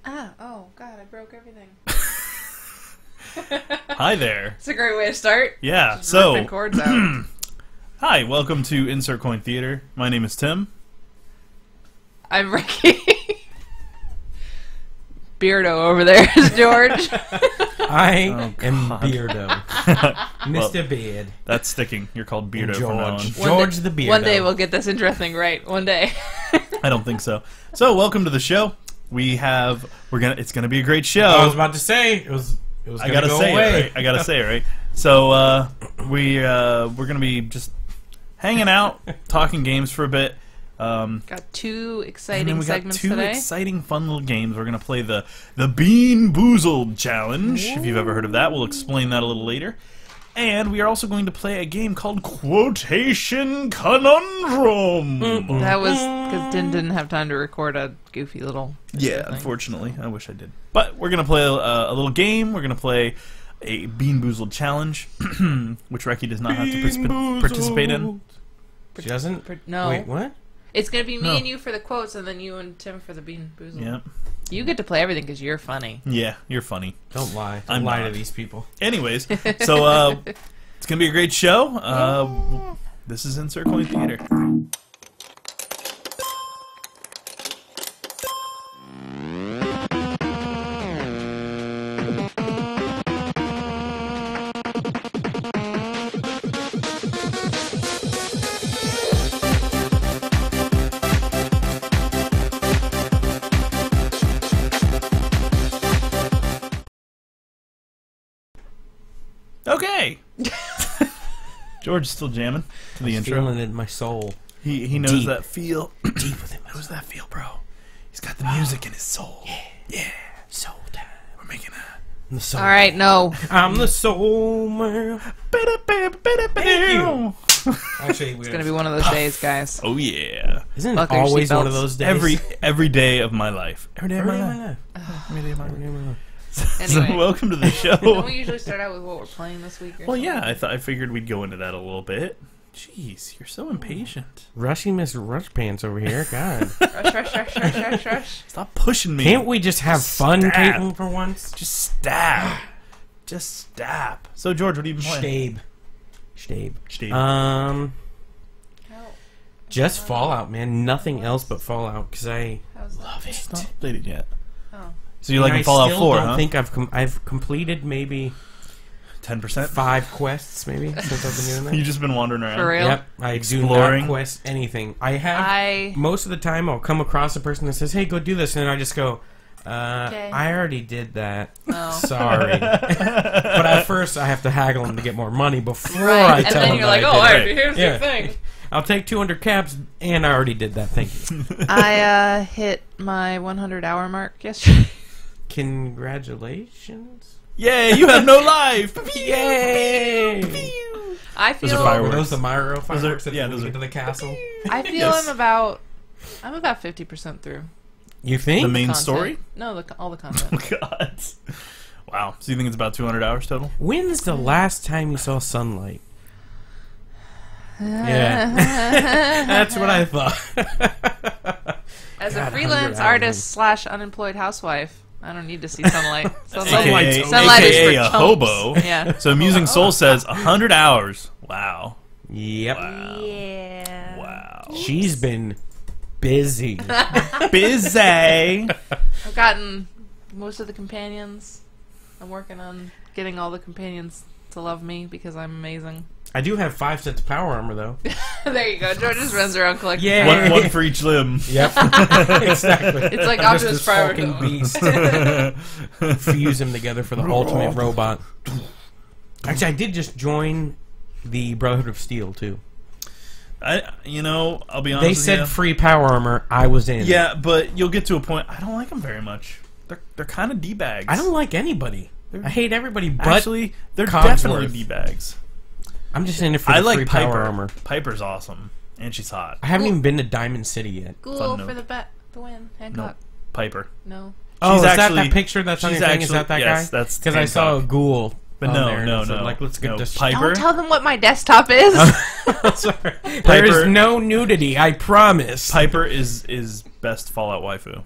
Oh, God, I broke everything. Hi there. It's a great way to start. Yeah, Just so... ripping chords out. Hi, welcome to Insert Coin Theater. My name is Tim. I'm Reki. Beardo over there is George. I am Beardo. Mr. Beard. That's sticking. You're called Beardo from now on. George the Beardo. One day we'll get this intro thing right. One day. I don't think so. So, welcome to the show. It's gonna be a great show. I was about to say it was I gotta say away. it, right? I gotta say it, right? So we're gonna be just hanging out, talking games for a bit. Got two exciting segments two today. exciting, fun little games. We're gonna play the BeanBoozled challenge. If you've ever heard of that, we'll explain that a little later. And we are also going to play a game called Quotation Conundrum. That was because Din didn't have time to record a goofy little. Yeah, thing. unfortunately, I wish I did. But we're gonna play a little game. We're gonna play a BeanBoozled challenge, which Reki does not have to participate in. She doesn't? No. Wait, what? It's gonna be me No. and you for the quotes, and then you and Tim for the BeanBoozled. Yeah, You get to play everything because you're funny. yeah, you're funny. Don't lie. I'm Don't lie not. to these people. Anyways, so it's gonna be a great show. This is Insert Coin Theater. Okay. George is still jamming to the intro. Feeling it in my soul. He knows Deep. that feel. Deep within my Knows that feel, bro. He's got the music in his soul. Yeah. soul time. We're making a. I'm the soul. All right, no. I'm the soul man. You. Actually, It's gonna be one of those days, guys. Oh yeah. Isn't it Buckle your always one seatbelts. of those days? Every day of my life. Every day of Every my day life. of Every day of my life. my life. So Anyway. welcome to the Don't show. we usually start out with what we're playing this week? Or Well, something? yeah, I figured we'd go into that a little bit. Jeez, you're so impatient. Rushy Mr. Rush Pants over here. God. Rush. Stop pushing me. Can't we just have fun, Stab. Caitlin, for once? Just stab. Just stab. So, George, what have you been playing? Stabe. Stabe. Just Fallout, man. Nothing else but Fallout, because I How's that? love it. It's not updated yet. Oh. So you like Fallout 4, I huh? think I've completed maybe 10%? 5 quests, maybe, since I've been doing that. You've just been wandering around. For real? Yep, I Exploring. do not quest anything. I have most of the time I'll come across a person that says, "Hey, go do this," and then I just go, Okay. "I already did that. Oh. Sorry." But at first I have to haggle them to get more money before I Right, and tell then them you're that like, I oh, did all it. right, here's Yeah. the thing. I'll take 200 caps, and I already did that. Thank you. I hit my 100-hour mark yesterday. Congratulations. Yay, you have no life! Yay! I Those are feel. fireworks. Were those the Mario fireworks that yeah, when those we are- get to the castle? I feel Yes. I'm about 50% through. You think? The main Content. story? No, all the Oh, content. God. Wow. So you think it's about 200 hours total? When's the last time you saw sunlight? Yeah. That's what I thought. As God, a freelance 100 artist / unemployed housewife, I don't need to see sunlight. AKA, Sunlight is for a chumps. hobo. Yeah. So Amusing Soul says 100 hours. Wow. Yep. Wow. Yeah. Wow. She's been busy. Busy. I've gotten most of the companions. I'm working on getting all the companions to love me because I'm amazing. I do have 5 sets of power armor, though. There you go. George just runs around collecting. Yeah. One for each limb. Yep. Exactly. It's like I'm just Optimus this Prime. fucking beast. Fuse them together for the ultimate robot. Actually, I did just join the Brotherhood of Steel, too. I'll be honest They with said you. free power armor. I was in. Yeah, but you'll get to a point. I don't like them very much. They're kind of D-bags. I don't like anybody. I hate everybody but... Actually, they're Cogsworth. definitely D-bags. I'm just in it for the I like free Piper. power armor. Piper's awesome, and she's hot. I haven't even been to Diamond City yet. Ghoul Fun note. for the win. Hancock. Piper. No. Oh, She's is actually- that picture that's on she's your thing? Is actually- that that yes, guy? that's because I saw a Hancock. ghoul. But on no, there, no, and it said, no. Like, let's get No, this. Piper. Don't tell them what my desktop is. Sorry. There is no nudity. I promise. Piper is best Fallout waifu.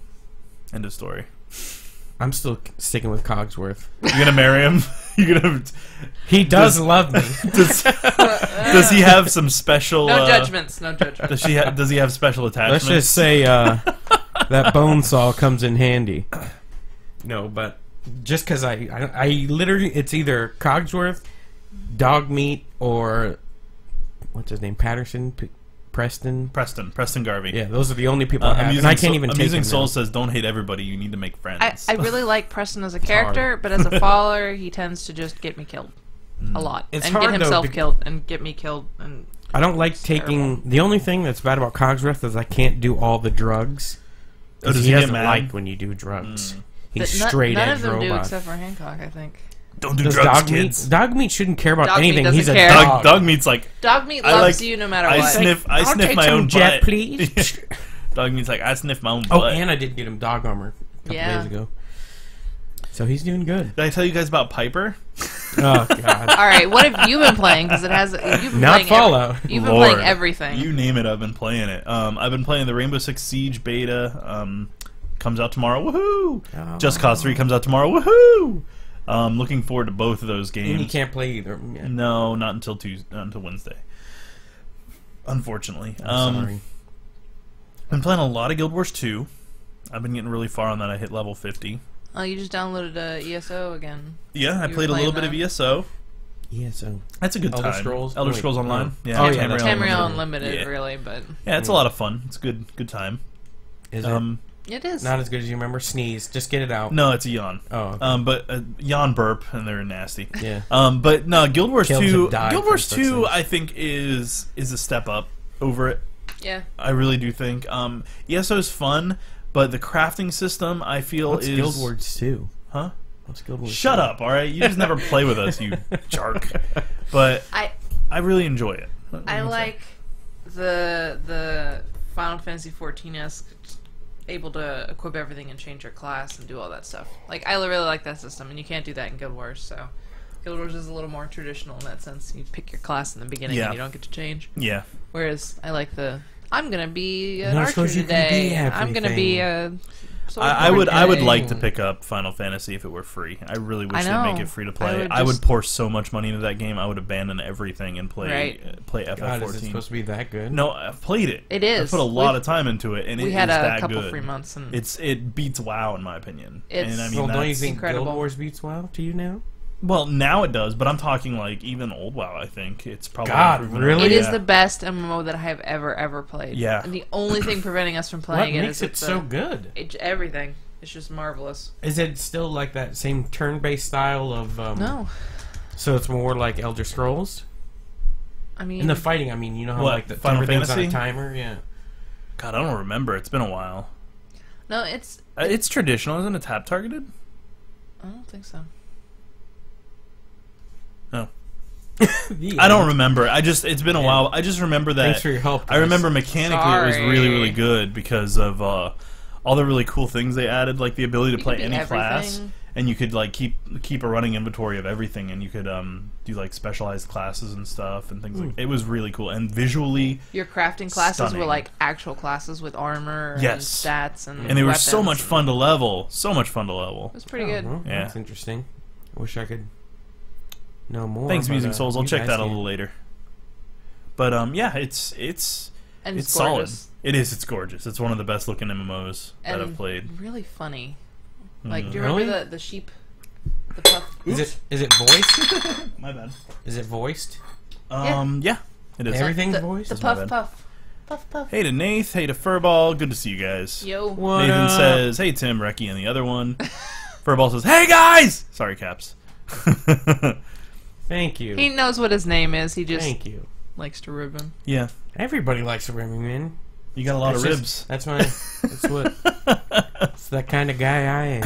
End of story. I'm still sticking with Cogsworth. You're gonna marry him. You're gonna. He does love me. Does he have some special? No judgments. No judgments. Does he have special attachments? Let's just say that bone saw comes in handy. No, but just because I literally, it's either Cogsworth, dog meat, or what's his name, Preston Garvey. Yeah, those are the only people I have, and I can't even take Amusing him Soul now. says, "Don't hate everybody. You need to make friends." I really like Preston as a character, but as a follower, he tends to just get me killed a lot. It's and hard, get himself killed and get me killed. And I don't like taking... The only thing that's bad about Cogsworth is I can't do all the drugs. Oh, does he he get doesn't mad? like when you do drugs. He's But straight none edge of them robot. do except for Hancock, I think. Don't do Does drugs, dog kids. meat? Dog meat shouldn't care about Dog meat anything. doesn't He's a care. dog. Dog meat's like, Dog meat I loves like- you no matter I what. sniff I'll my take own some jet, butt. please. Dog meat's like, I sniff my own Oh, butt. and I did get him dog armor a couple Yeah. days ago. So he's doing good. Did I tell you guys about Piper? Oh, God. All right, what have you been playing? Because it has. You've been Not playing Fallout. You've been Lord. playing everything. You name it, I've been playing it. I've been playing the Rainbow Six Siege beta. Comes out tomorrow. Woohoo! Oh. Just Cause 3 comes out tomorrow. Woohoo! Looking forward to both of those And you games. can't play either. Yeah. No, not until until Wednesday. Unfortunately. I'm sorry. Been playing a lot of Guild Wars 2. I've been getting really far on that. I hit level 50. Oh, you just downloaded ESO again. Yeah, I You played a were little playing bit of ESO. Yeah, so... That's a good Elder time. Scrolls? Elder Wait, Scrolls Online. no. Yeah, Oh, yeah, that's Tamriel Unlimited. Unlimited, Yeah. really, but Yeah, it's a lot of fun. It's good time. Is it it is. not as good as you remember? Sneeze. Just get it out. No, it's a yawn. Oh, okay. But yawn burp, and they're nasty. Yeah. But no, Guild Wars Kills 2. have died Guild from Wars such 2, things. I think is a step up over it. Yeah. I really do think. ESO is fun, but the crafting system I feel What's is Guild Wars 2? Huh? What's Guild Wars Shut 2? up! All right, you just never play with us, you jerk. But I really enjoy it. I like the Final Fantasy 14-esque able to equip everything and change your class and do all that stuff. Like, I really like that system, and you can't do that in Guild Wars, so... Guild Wars is a little more traditional in that sense. You pick your class in the beginning Yeah. and you don't get to change. Yeah. Whereas, I like I'm gonna be an Not archer supposed you can today. be I'm gonna be a... I would today. like to pick up Final Fantasy if it were free. I really wish I they'd make know. it free to play. I would just- pour so much money into that game. I would abandon everything and play play God, is it FF14. supposed to be that good? No, I've played it. It is. I put a lot of time into it, and We it had is a that couple good. free months, and It beats WoW in my opinion. It's- and I mean, Well, don't you that's- think incredible. Guild Wars beats WoW to you now? Well, now it does, but I'm talking like even old WoW. I think it's probably God, improvement really? over- it is yeah. the best MMO that I have ever played. Yeah. And the only thing preventing us from What playing it makes is it so good? everything. It's just marvelous. Is it still like that same turn-based style of... No. So it's more like Elder Scrolls? I mean... In the fighting, I mean, you know how What, like the Final everything's on a Fantasy? timer? Yeah. God, I don't remember. It's been a while. No, it's... It's traditional, isn't it? Tap targeted? I don't think so. No. The I don't end. remember. It's been a Yeah. while. I just remember that. Thanks for your help. I remember mechanically it was really, Sorry. really good because of all the really cool things they added, like the ability to You play could be any class, everything. and you could like keep a running inventory of everything, and you could do like specialized classes and stuff and things like. It was really cool, and visually, Your crafting classes were Stunning. like actual classes with armor Yes. and stats and and they were so weapons much and- fun to level. So much fun to level. It was pretty Oh, good. well, Yeah. That's interesting. I wish I could know more. Thanks, but, Musing Souls. I'll you check guys that a can. little later. But yeah, it's And it's gorgeous. solid. It is. It's gorgeous. It's one of the best looking MMOs that And I've played. really funny. Like, do you Really? remember the sheep? The puff? Is it voiced? My bad. Is it voiced? Yeah, it is. Everything's the, voiced? The That's my puff bad. puff. Puff puff. Hey to Nath. Hey to Furball. Good to see you guys. Yo. What Nathan up? says, "Hey Tim, Reki, and the other one." Furball says, "Hey guys." Sorry, Caps. Thank you. He knows what his name is. He just Thank you. likes to rib him. Yeah, Everybody likes a ribbing man. you got a lot of That's ribs. That's my. That's what. That's the kind of guy I am.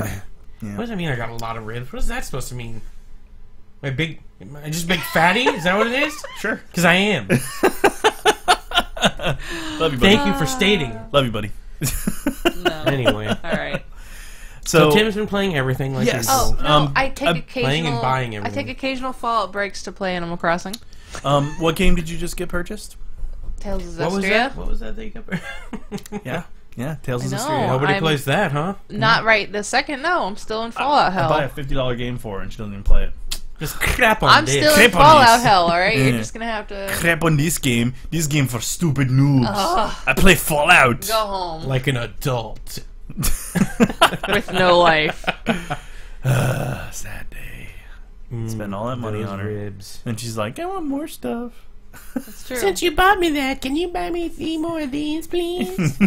Yeah. What does that mean? I got a lot of ribs. What is that supposed to mean? Am I just big fatty? Is that what it is? Sure. Because I am. Love you, buddy. Thank you for stating. Love you, buddy. No. Anyway. All right. So Tim's been playing everything like Yes. Oh usual. no! I take I'm occasional. playing and buying I everything. take occasional Fallout breaks to play Animal Crossing. What game did you just get purchased? Tales of What was Zestria. that? What was that you got? Yeah. Yeah, Tales I of know. Zestiria. Nobody I'm- plays that, huh? Not right this second. No, I'm still in Fallout I hell. buy a $50 game for her and she doesn't even play it. Just crap on I'm this. still in Crepe on Fallout this. hell. All right, Yeah. you're just gonna have to Crap on this game. This game for stupid noobs. Ugh. I play Fallout. go home Like an adult. with no life. Sad day. Spend all that money Those on her. ribs. And she's like, I want more stuff. It's true. Since you bought me that, can you buy me 3 more of these, please?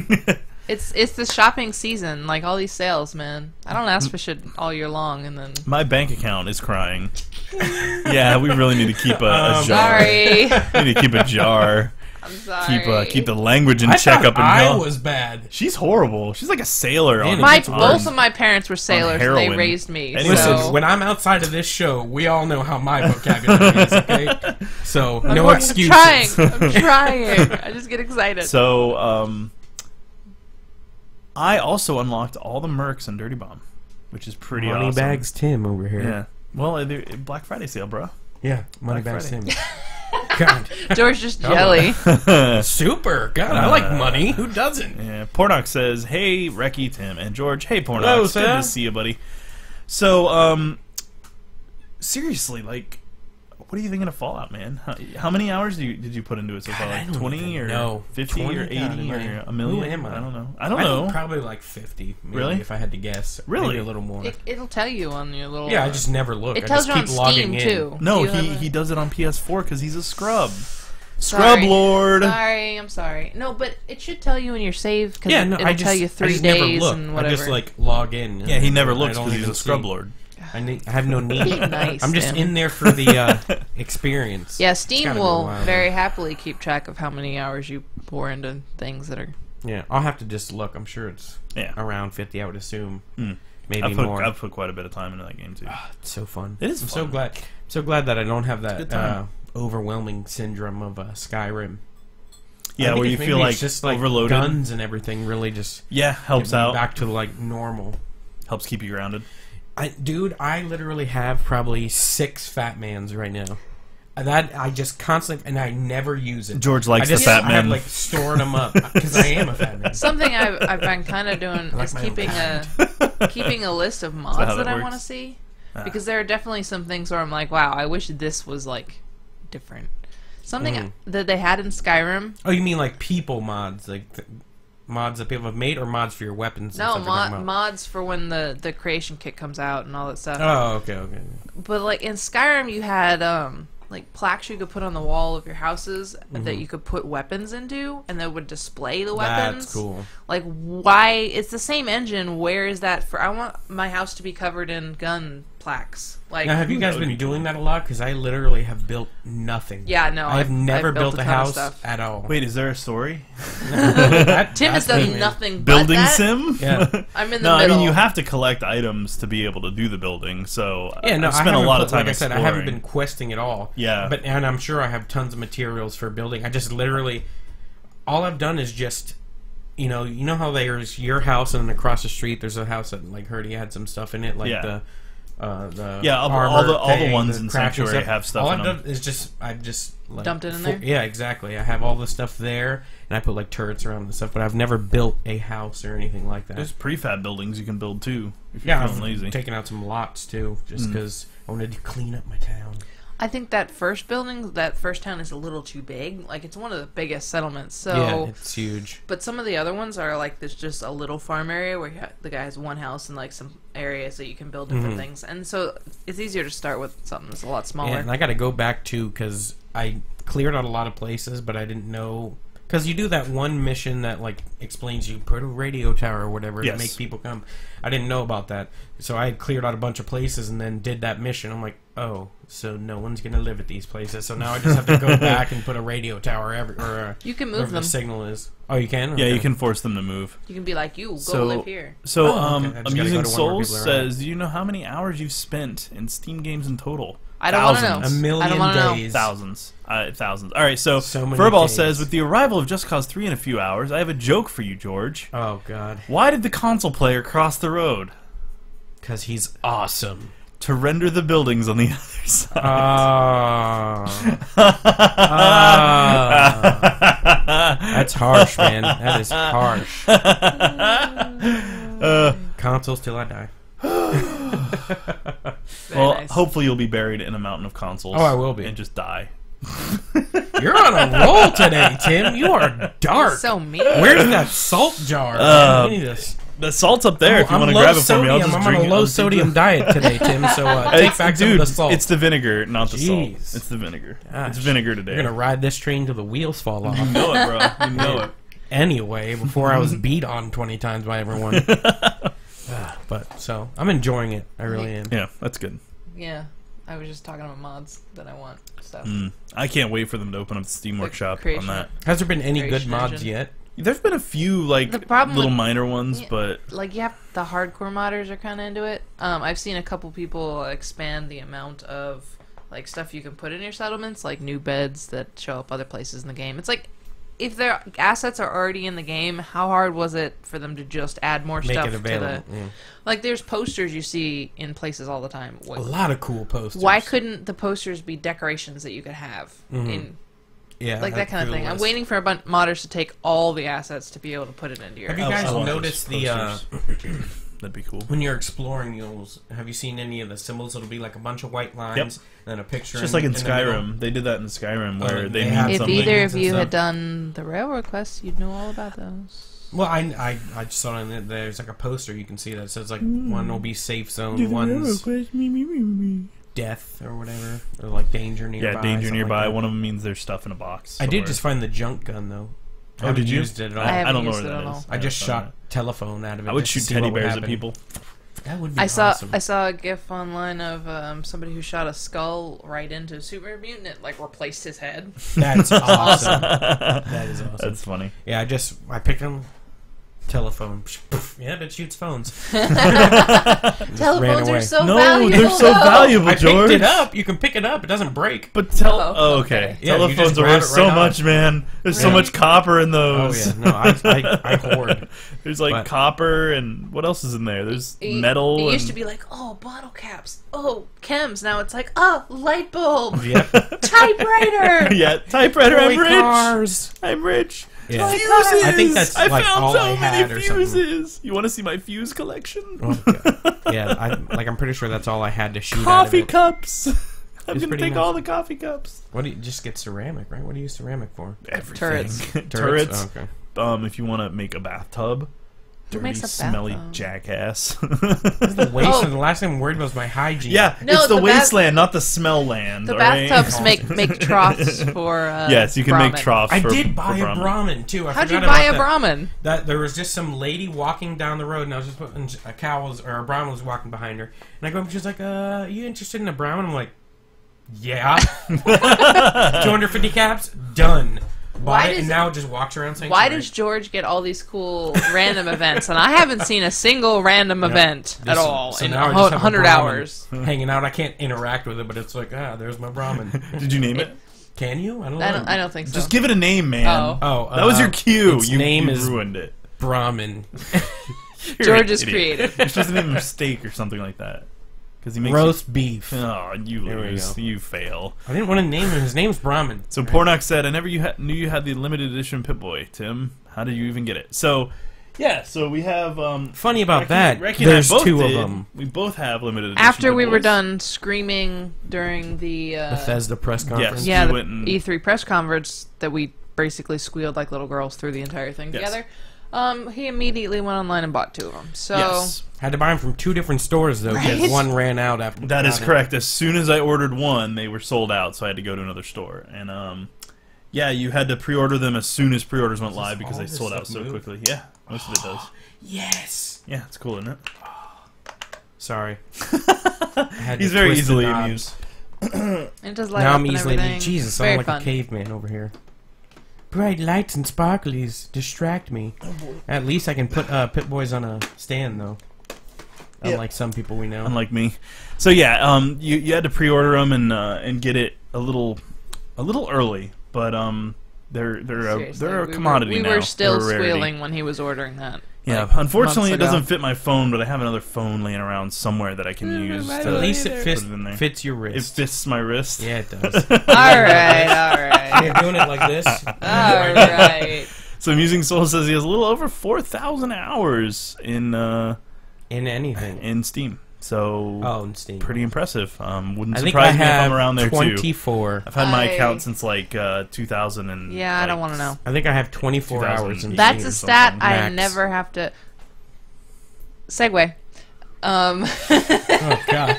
It's the shopping season. Like all these sales, man. I don't ask for shit all year long, and then My bank account is crying. Yeah, we really need to keep a jar. sorry. We need to keep a jar. I'm sorry. Keep the language in I check thought up in I hell. was bad. She's horrible. She's like a sailor. Man, On My It's both worse. of my parents were sailors. And they heroin. raised me. Anyway. Listen, So when I'm outside of this show, we all know how my vocabulary is, okay? So, no I'm excuses. trying. I'm trying. I just get excited. So, I also unlocked all the mercs in Dirty Bomb, which is pretty awesome. Moneybags Tim over here. Yeah. Well, Black Friday sale, bro. Yeah, Moneybags Friday. Tim. God. George just jelly. Super. God, I like money. Who doesn't? Yeah, Pornox says, "Hey, Reki, Tim, and George. Hey, Pornox. Hello, Good sir. to see you, buddy." So, seriously, like, what are you thinking of Fallout, man? How many hours did you put into it so far? God, I Like don't 20 even or know. 50 or 20? 80 God, or a million? who am I? I don't know. I don't I know. think probably like 50. Maybe, Really? If I had to guess. Really? Maybe a little more. It'll tell you on your little. Yeah, I just never look. It I tells just you on keep logging Steam in. too. No, Do you have he does it on PS4 because he's a scrub. Sorry. Scrub Lord. Sorry, I'm sorry. No, but it should tell you in your save because Yeah, no, it'll I just tell you I 3 just never days look. and I whatever. just like log in. Yeah, he never I looks don't because he's even a scrub see. lord. I have no need. Be nice, I'm just Tim. in there for the experience. Yeah, It's Steam gotta be a will while. very happily keep track of how many hours you pour into things that are. Yeah, I'll have to just look. I'm sure it's Yeah. around 50. I would assume. Mm. Maybe more. I've put quite a bit of time into that game too. It's so fun. It is I'm fun. so glad that I don't have good that time. overwhelming syndrome of Skyrim. I Yeah, think where you it's feel maybe like it's just like overloaded. guns and everything really just Yeah, helps get me out. back to like normal. Helps keep you grounded. Dude, I literally have probably 6 Fat Mans right now. That I just constantly, and I never use it. George likes I just, the Fat I have Man. like stored them up because I am a Fat Man. Something I've been kind of doing like is my own keeping a list of how mods that that I works? want to see Ah. because there are definitely some things where I'm like, wow, I wish this was like different. Something that they had in Skyrim. Oh, you mean like people mods, like mods that people have made, or mods for your weapons? and No, stuff you're talking about? mods for when the creation kit comes out and all that stuff. Oh, okay. But like in Skyrim, you had like plaques you could put on the wall of your houses that you could put weapons into, and that would display the weapons. That's cool. Like, why? It's the same engine. Where is that for? I want my house to be covered in gun plaques. Like, Now, have you guys been doing that a lot? Because I literally have built nothing. yeah, no, I have never I've built a ton of house stuff. at all. Wait, is there a story? Tim has done nothing but Building that. sim? Yeah. I'm in the No, I middle. mean you have to collect items to be able to do the building. So Yeah, no, I've I spent a haven't lot of put- time Like I said, I exploring. haven't been questing at all. Yeah. And I'm sure I have tons of materials for building. I just literally, all I've done is just, you know how there's your house and then across the street there's a house that like Herdy had some stuff in it, like Yeah. the Yeah, all armor the thing, ones the in crafting Sanctuary have stuff All in I've them. done is I've just like, Dumped it in there? Yeah, exactly. I have all the stuff there, and I put like turrets around and stuff, but I've never built a house or anything like that. There's prefab buildings you can build too if you're Yeah, feeling lazy. I've taken out some lots too, just because I wanted to clean up my town. I think that first building, that first town is a little too big. Like, it's one of the biggest settlements. So, Yeah, it's huge. but some of the other ones are like there's just a little farm area where the guy has one house and like some areas that you can build different things. And so it's easier to start with something that's a lot smaller. Yeah, and I got to go back to because I cleared out a lot of places, but I didn't know because you do that one mission that like explains you put a radio tower or whatever Yes. to make people come. I didn't know about that, so I had cleared out a bunch of places and then did that mission. I'm like, oh, so no one's gonna live at these places. So now I just have to go back and put a radio tower or You can move wherever them. the signal is. Oh, you can. Yeah, Okay. you can force them to move. You can be like, you go So- live here. So, Oh, okay. I just gotta Amusing go to one where Souls people are at. says, "Do you know how many hours you've spent in Steam games in total?" I don't want to know. Thousands. A I million don't want to know. days. Thousands. Thousands. All right, so, So many Furball days. says, with the arrival of Just Cause 3 in a few hours, I have a joke for you, George. Oh God, Why did the console player cross the road? because he's awesome. to render the buildings on the other side. That's harsh, man. That is harsh. Consoles till I die. Well, nice. hopefully you'll be buried in a mountain of consoles. Oh, I will be. And just die. You're on a roll today, Tim. You are dark. So mean. Where's that salt jar? Man? We need this. The salt's up there. If you I'm want to low grab it for me, I'll sodium. just I'm drink on a it. low sodium diet today, Tim. So take back some of the salt. It's the vinegar, not the salt. Jeez. It's the vinegar. Gosh. It's vinegar today. You're gonna ride this train till the wheels fall off. You know it, bro. You know it. Anyway, before I was beat on 20 times by everyone. But so I'm enjoying it. I really am. Yeah, that's good. Yeah, I was just talking about mods that I want stuff. I can't wait for them to open up the Steam Workshop on creation. that. Has there been any good Creation mods engine. yet? There's been a few like The problem little with- minor ones, Yeah. but Like, yeah, the hardcore modders are kind of into it. I've seen a couple people expand the amount of like stuff you can put in your settlements, like new beds that show up other places in the game. It's like, if their assets are already in the game, how hard was it for them to just add more Make stuff it to available. the? Yeah. Like, there's posters you see in places all the time. A lot of cool posters. Why couldn't the posters be decorations that you could have in? Yeah, Like that kind of cool thing. I'm list. waiting for a bunch of modders to take all the assets to be able to put it into your. Have you I guys want those noticed the posters. That'd be cool. when you're exploring, have you seen any of the symbols? It'll be like a bunch of white lines and then a picture. It's just like in the middle. Skyrim. They did that in Skyrim where they they mean have If something. either of and you stuff. had done the railroad quests, you'd know all about those. Well, I just saw in it. There's like a poster you can see that says like one will be safe zone, one's death or whatever, or like danger nearby. Yeah, danger something nearby. like that. One of them means there's stuff in a box. I did somewhere. just find the junk gun though. Oh, Haven't did you? used it at all. I haven't don't know used where it at that all. is. I just found shot that. telephone out of it. I would just to shoot see teddy what would bears at happen. people. That would be I awesome. saw a GIF online of somebody who shot a skull right into a super mutant. It like replaced his head. That's awesome. That is awesome. That's funny. Yeah, I picked him. Telephone. Yeah, it shoots phones. Telephones away. are so No, valuable. they're so though. valuable, I George. picked it up. You can pick it up. It doesn't break. But Oh, okay. okay. Yeah, you Telephones just are grab worth it so right on. much, man. There's so Yeah. much copper in Oh those. yeah, no, I hoard. There's like But- copper and what else is in there? There's It metal. It used and- to be like, oh, bottle caps. Oh, chems. Now it's like, oh, light bulb. Yep. Typewriter. yeah, typewriter. Toy I'm rich. cars. I'm rich. Yeah. Fuses. I think that's, I like, found all so I many had or something. fuses. You want to see my fuse collection? Oh, God. Yeah, I'm pretty sure that's all I had to shoot out of Coffee it. cups. I'm It's gonna pretty take nice. all the coffee cups. What do you just get ceramic, right? What do you use ceramic for? Everything. Turrets. Turrets. Oh, okay. If you want to make a bathtub. Who Dirty, makes a smelly bathtub? jackass. The waste. Oh. And the last thing I'm worried about is my hygiene. yeah, No, it's the the wasteland, not the smell land. The all right? bathtubs make troughs for. Yes, you can make Brahmin. troughs. I for, did buy for a Brahmin too. I How'd you forgot buy about a that. Brahmin? That there was just some lady walking down the road, and I was just putting a cow was or a Brahmin was walking behind her, and I go, she's like, "Are you interested in a Brahmin?" I'm like, "Yeah." 250 caps, done. Bought it, and now it just walks around saying, Why does George get all these cool random events, and I haven't seen a single random event at all in now I just have a 100 Brahmin hours? hanging out? I can't interact with it, but it's like, there's my Brahmin. Did you name it? Can you? I don't know. I don't think so. Just give it a name, man. Oh. Oh, That was your cue. its You name you is ruined it. Brahmin. You're George an is idiot. creative. You're supposed to name him steak or something like that. Because he makes Roast beef. Oh, you There we lose. go. You fail. I didn't want to name him. His name's Brahmin. So Pornox said, "I never knew you had the limited edition Pip-Boy, Tim. How did you even get it?" So, yeah. So we have. Funny about Reki- that, Reki and I there's both two of did. them. We both have limited edition. After we were Pip-Boys. done screaming during the Bethesda press conference. yeah, we the went and- E3 press conference that we basically squealed like little girls through the entire thing Yes. together. He immediately went online and bought 2 of them. So Yes. Had to buy them from 2 different stores though, because Right? one ran out after. That is got it. correct. As soon as I ordered one, they were sold out, so I had to go to another store. And yeah, you had to pre-order them as soon as pre-orders went live because all they this sold out stuff so move? quickly. Yeah, most of it does. Yes. Yeah, it's cool, isn't it? Sorry. I had to He's very twist the easily knobs. amused. it does light Now up I'm and easily everything. amused. Jesus, I'm Very like fun. a caveman over here. Bright lights and sparklies distract me. At least I can put Pip-Boys on a stand though. Yeah. Unlike some people we know. Unlike me. So yeah, you had to pre-order them and get it a little early, but they're Seriously, a we commodity were, now. We were still They're a rarity. squealing when he was ordering that. Yeah, like, unfortunately it months ago. doesn't fit my phone, but I have another phone laying around somewhere that I can use. right To At away. least it put it in there. fits your It wrist. fists my wrist. Yeah, it does. All right. You're doing it like this. All right. So Amusing Soul says he has a little over 4,000 hours in anything. in Steam. So Oh, in Steam. pretty impressive. Wouldn't I think I surprise me if I'm have around there too. 24. I've had my I- account since like 2000 and Yeah, I don't want to know. I think I have 24 hours in That's Steam. a stat something. I Max. never have to. Segue. Oh god.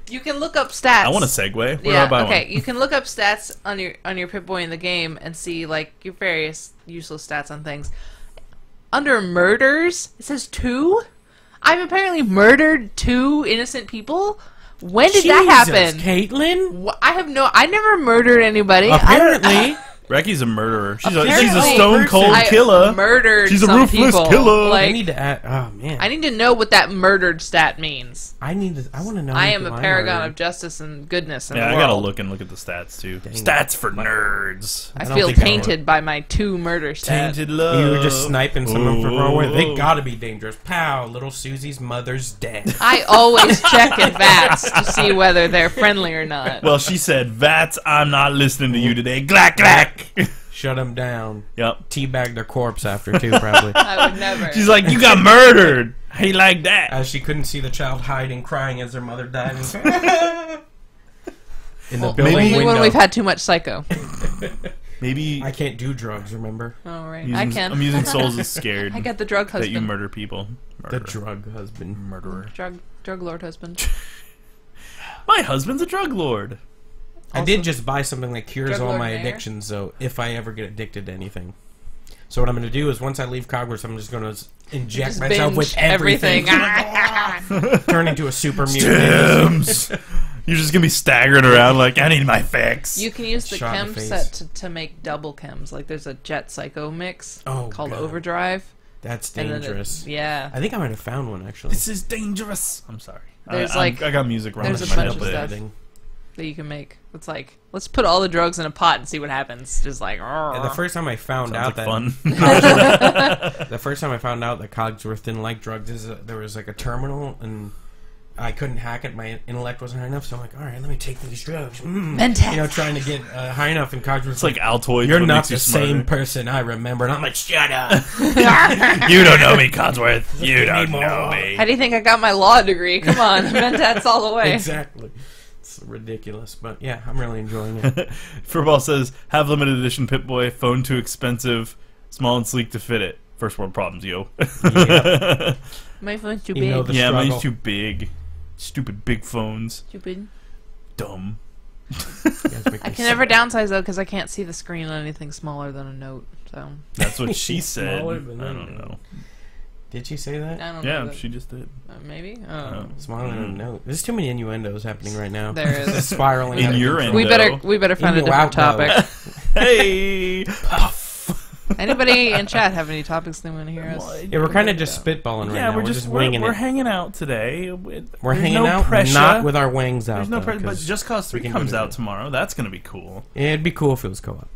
You can look up stats. I want a segue. Where do I Yeah, buy okay. one? You can look up stats on your Pip-Boy in the game and see like your various useless stats on things. Under murders, it says 2. I've apparently murdered 2 innocent people. When did that happen? Caitlin? I never murdered anybody. Apparently. Reki's a murderer. She's a Apparently- stone cold I killer. murdered She's a some ruthless people. killer. Like, I need to add. Oh man. I need to know what that murdered stat means. I want to know. I am who a paragon murdered. of justice and goodness in Yeah, the I world. gotta look at the stats too. Dang. Stats for nerds. I don't feel think I tainted by my 2 murder stats. Tainted love. You were just sniping someone from far away. They Ooh. gotta be dangerous. Pow! Little Susie's mother's dead. I always check in VATS to see whether they're friendly or not. Well, she said, "Vats, I'm not listening to you today." Glack glack. Shut them down. Yep. Teabag their corpse after too, probably. I would never. She's like, "You got murdered." Hey, like that. As she couldn't see the child hiding, crying as her mother died. In the Well, building only window. when we've had too much psycho. Maybe I can't do drugs, remember? All right, Amusing, I can. Amusing Souls is scared I got the drug that you husband. murder people. The Murderer. drug husband. Murderer. Drug lord husband. My husband's a drug lord. I did just buy something that cures Drug all lord my mayor? addictions, though, if I ever get addicted to anything. So what I'm going to do is, once I leave Cogwarts, I'm just going to inject Just myself binge with everything. Turn into a super mutant. Stims. You're just gonna be staggering around like, I need my fix. You can use the Shot in chem the face. set to make double chems. Like there's a Jet Psycho mix Oh, called God. Overdrive. That's and then it- dangerous. yeah. I think I might have found one, actually. This is dangerous. I'm sorry. There's I like- got music running there's in a my bunch of head. stuff. That you can make. It's like, let's put all the drugs in a pot and see what happens. Just like, And the first time I found Sounds out like that fun. the first time I found out that Cogsworth didn't like drugs is there was like a terminal and I couldn't hack it. My intellect wasn't high enough, so I'm like, all right, let me take these drugs. Mentat. You know, trying to get high enough. And Cogsworth's It's like Altoids. you're but it not makes the you smarter. same person I remember. And I'm like, shut up. You don't know me, Codsworth. You don't Anymore. know me. How do you think I got my law degree? Come on, Mentats all the way. Exactly. It's ridiculous, but yeah, I'm really enjoying it. Furball says, have limited edition Pip-Boy, phone too expensive, small and sleek to fit it. First world problems, yo. Yep. My phone's too You big. know the Yeah, struggle. mine's too big. Stupid big phones. Stupid. Dumb. You guys make I me can never downsize though because I can't see the screen on anything smaller than a note. So That's what she said. I Smaller than don't a know. Did she say that? I don't know. Yeah, that- she just did. Maybe. Oh. Smaller than a note. There's too many innuendos happening right now. There is. It's spiraling. In out of your control. end. We better find a different Innuendo. topic. Hey! Anybody in chat have any topics they want to hear us? Yeah, we're kind of just spitballing right Yeah, now. we're just winging we're it. hanging out today. We're There's hanging no out, pressure. not with our wings out. There's no though, pressure, but 'cause Just Cause 3 can comes do out it. tomorrow. That's going to be cool. it'd be cool if it was co-op.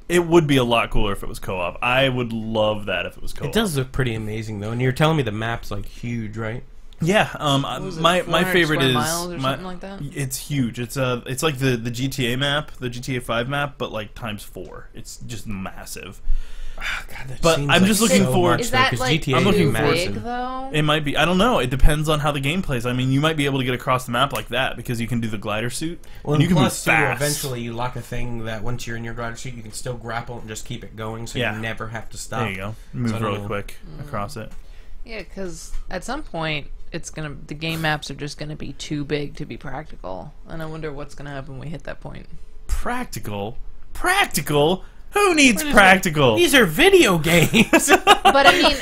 It would be a lot cooler if it was co-op. I would love that if it was co-op. It does look pretty amazing though, and you're telling me the map's like huge, right? Yeah, Was it my 400 favorite square is miles or my- something like that? It's huge. It's like the GTA map, the GTA 5 map, but like times 4. It's just massive. God, that But seems I'm like just looking so forward- much, Is though, that 'cause like GTA I'm too looking is forward big massive. though? It might be. I don't know. It depends on how the game plays. I mean, you might be able to get across the map like that because you can do the glider suit. Well, and you and can plus, move too, fast. eventually you lock a thing that once you're in your glider suit, you can still grapple and just keep it going, so Yeah. you never have to stop. There you go. Move So I don't really know. quick across it. Yeah, because at some point the game maps are just gonna be too big to be practical, and I wonder what's gonna happen when we hit that point. Practical? Practical? Who needs practical? These are video games. But I mean,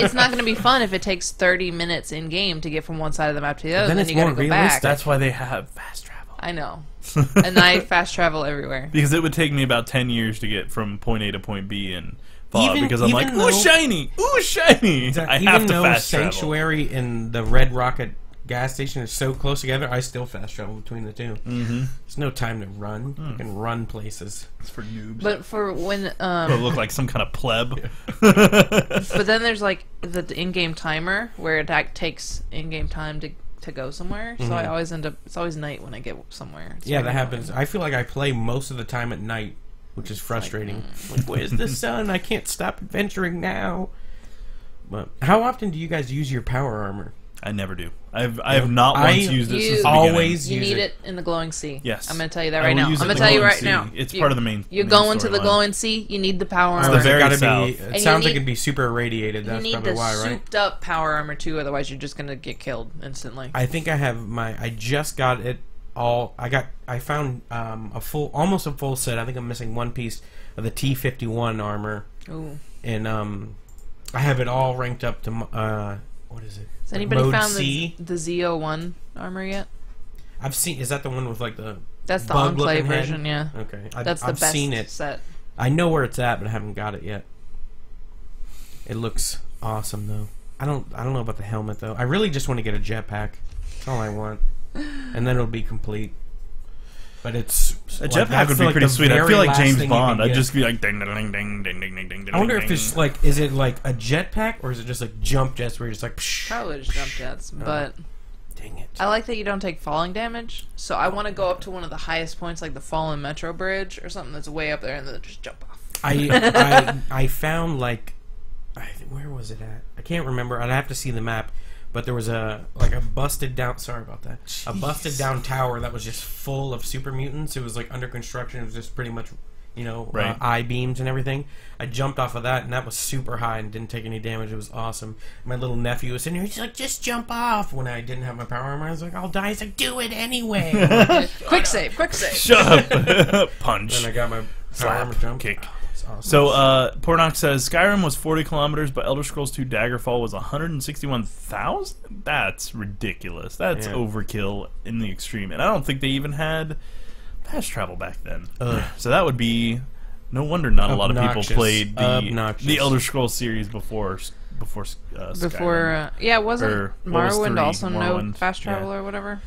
it's not gonna be fun if it takes 30 minutes in game to get from one side of the map to the other. Then Then it's you gotta more go back. realistic. That's why they have fast travel. I know, and I fast travel everywhere. Because it would take me about 10 years to get from point A to point B in Fallout Even- because I'm like, even ooh, though- shiny! Ooh, shiny! I Even have to though fast travel. Sanctuary and the Red Rocket gas station are so close together, I still fast travel between the two. Mm-hmm. There's no time to run. You can run places. It's for noobs. But for when It'll look like some kind of pleb. but then there's like the in-game timer where it takes in-game time to go somewhere. So I always end up. It's always night when I get somewhere. It's Yeah, very that happens. annoying. I feel like I play most of the time at night, which is frustrating. Like, where's the sun? I can't stop adventuring now. But how often do you guys use your power armor? I never do. I have not once used it since the always You use need it. it in the glowing sea. Yes. I'm going to tell you that I right will now. I'm use it going in to the tell you glowing right sea. now. It's part of the main. You main go into the storyline. glowing sea. You need the power It's armor. the very gotta south. be. It And you sounds like need- it'd be super irradiated. You That's need probably the why, right? souped up power armor too, otherwise you're just going to get killed instantly. I think I have my. I just got it all. I found almost a full set. I think I'm missing one piece of the T-51 armor, Ooh. and I have it all ranked up to what is it? Has anybody Mode found C? the ZO1 armor yet? I've seen. Is that the one with like the? That's the bug-looking Enclave head? version, yeah. Okay, That's the I've best seen it. set. I know where it's at, but I haven't got it yet. It looks awesome though. I don't know about the helmet though. I really just want to get a jetpack. That's all I want, and then it'll be complete. But it's A jetpack would be pretty sweet. I feel like James Bond. I'd get. just be like ding ding ding ding ding ding ding ding. I wonder if it's like, is it like a jetpack or is it just like jump jets where you're just like, psh, Probably just jump jets, but dang it. I like that you don't take falling damage. So I want to go up to one of the highest points, like the Fallen Metro Bridge or something that's way up there, and then just jump off. I found like, where was it at? I can't remember. I'd have to see the map. But there was a busted down. Sorry about that. A busted down tower that was just full of super mutants. It was like under construction. It was just pretty much, Right. eye beams and everything. I jumped off of that, and that was super high and didn't take any damage. It was awesome. My little nephew was sitting here. He's like, "Just jump off." When I didn't have my power armor, I was like, "I'll die." He's like, "Do it anyway." Then Quick save, quick save. Shut up. Punch. I got my power Slap. armor jump. Kick. It's awesome. So, Pornox says Skyrim was 40 kilometers, but Elder Scrolls 2 Daggerfall was 161,000? That's ridiculous. That's Yeah. overkill in the extreme. And I don't think they even had fast travel back then. Ugh. So that would be... No wonder not a lot of people Obnoxious. played the Obnoxious. Elder Scrolls series before Skyrim. Before, wasn't Or what was Morrowind 3? also no Morrowind, fast travel yeah. or whatever?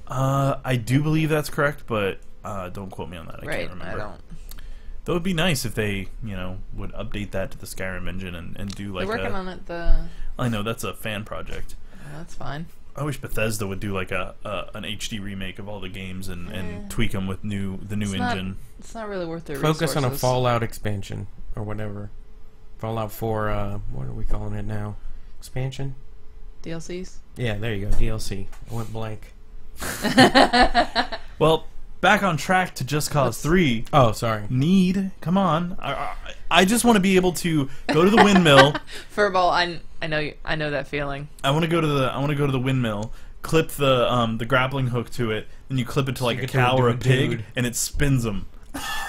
I do believe that's correct, but don't quote me on that. I Right, can't remember. I don't. That would be nice if they, would update that to the Skyrim engine and do like They're working a... on it. I know, that's a fan project. That's fine. I wish Bethesda would do like an HD remake of all the games and tweak them with the new engine. It's not really worth their Focus resources. on a Fallout expansion or whatever. Fallout 4. What are we calling it now? Expansion? DLCs. Yeah, there you go. DLC. I went blank. Well, back on track to Just Cause 3. Oh, sorry. Come on. I just want to be able to go to the windmill. Furball, I know that feeling. I want to go to the windmill, clip the grappling hook to it, and you clip it to like a Stick it to a cow or a dude. pig, and it spins them.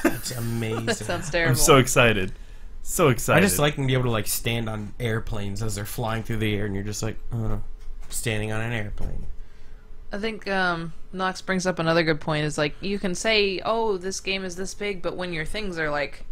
That's amazing. That sounds terrible. I'm so excited. So excited. I just like to be able to like stand on airplanes as they're flying through the air, and you're just like, standing on an airplane. I think Nox brings up another good point. Is like you can say, "Oh, this game is this big," but when your things are like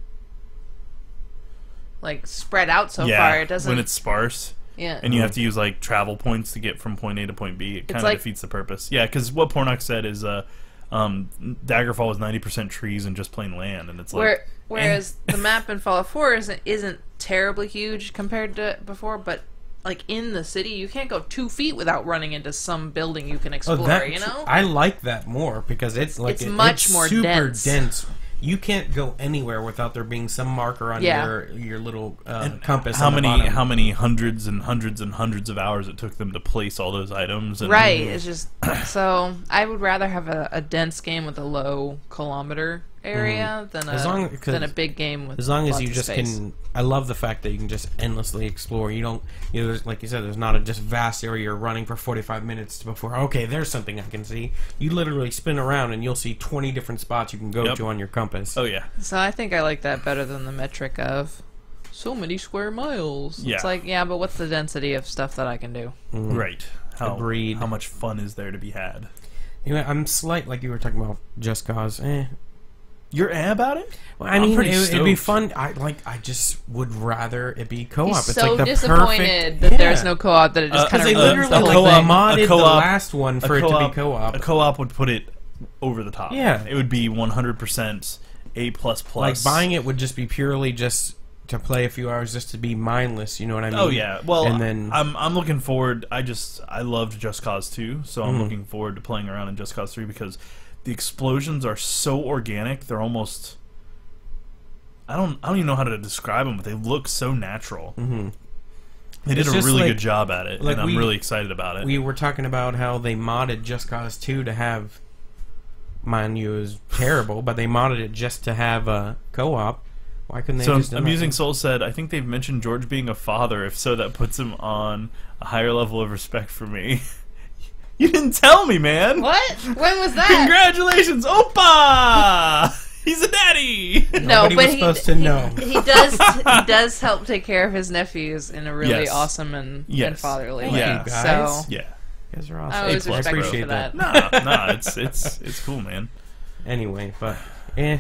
spread out so far, it doesn't. When it's sparse. Yeah. And you have to use like travel points to get from point A to point B. It kind of like- defeats the purpose. Yeah, because what Pornox said is Daggerfall is 90% trees and just plain land, and it's like Whereas the map in Fallout 4 isn't terribly huge compared to before, but like in the city, you can't go 2 feet without running into some building you can explore. I like that more because it's like It's much more super dense. You can't go anywhere without there being some marker on your little compass. how on the many bottom. how many hundreds and hundreds and hundreds of hours it took them to place all those items. And, Right. It's just so I would rather have a dense game with a low kilometer area than a big game with As long as lots you of just space. can, I love the fact that you can just endlessly explore. You don't, there's, like you said, there's not a just vast area you're running for 45 minutes before, okay, there's something I can see. You literally spin around and you'll see 20 different spots you can go to on your compass. Oh yeah. So I think I like that better than the metric of so many square miles. Yeah. It's like, yeah, but what's the density of stuff that I can do? Right. Agreed. How much fun is there to be had? I'm slight, like you were talking about Just Cause. You're about it? Well, I I'm mean, pretty it'd be stoked. fun. I just would rather it be co-op. He's It's so like the disappointed perfect, that there's no co-op that it just kind Because of they ruins literally the a whole like, thing. modded the co-op- last one for it to be co-op. A co-op would put it over the top. Yeah. It would be 100% A++. Like buying it would just be purely just to play a few hours, just to be mindless. You know what I mean? Oh yeah. Well, and then I'm looking forward. I loved Just Cause 2, so I'm looking forward to playing around in Just Cause 3 because the explosions are so organic. They're almost I don't even know how to describe them, but they look so natural. They did a really good job at it, and I'm really excited about it. We were talking about how they modded Just Cause 2 to have, mind you, it was terrible, but they modded it just to have a co-op. Why couldn't they just do Amusing Soul said, I think they've mentioned George being a father. If so, that puts him on a higher level of respect for me. You didn't tell me, man. What? When was that? Congratulations, Oppa! He's a daddy. No, Nobody but was supposed to know. He does help take care of his nephews in a really Yes. awesome and fatherly Thank way. you, guys. So Yeah. You guys are I awesome. always A+, respect you appreciate for that. Nah, it's cool, man. Anyway, but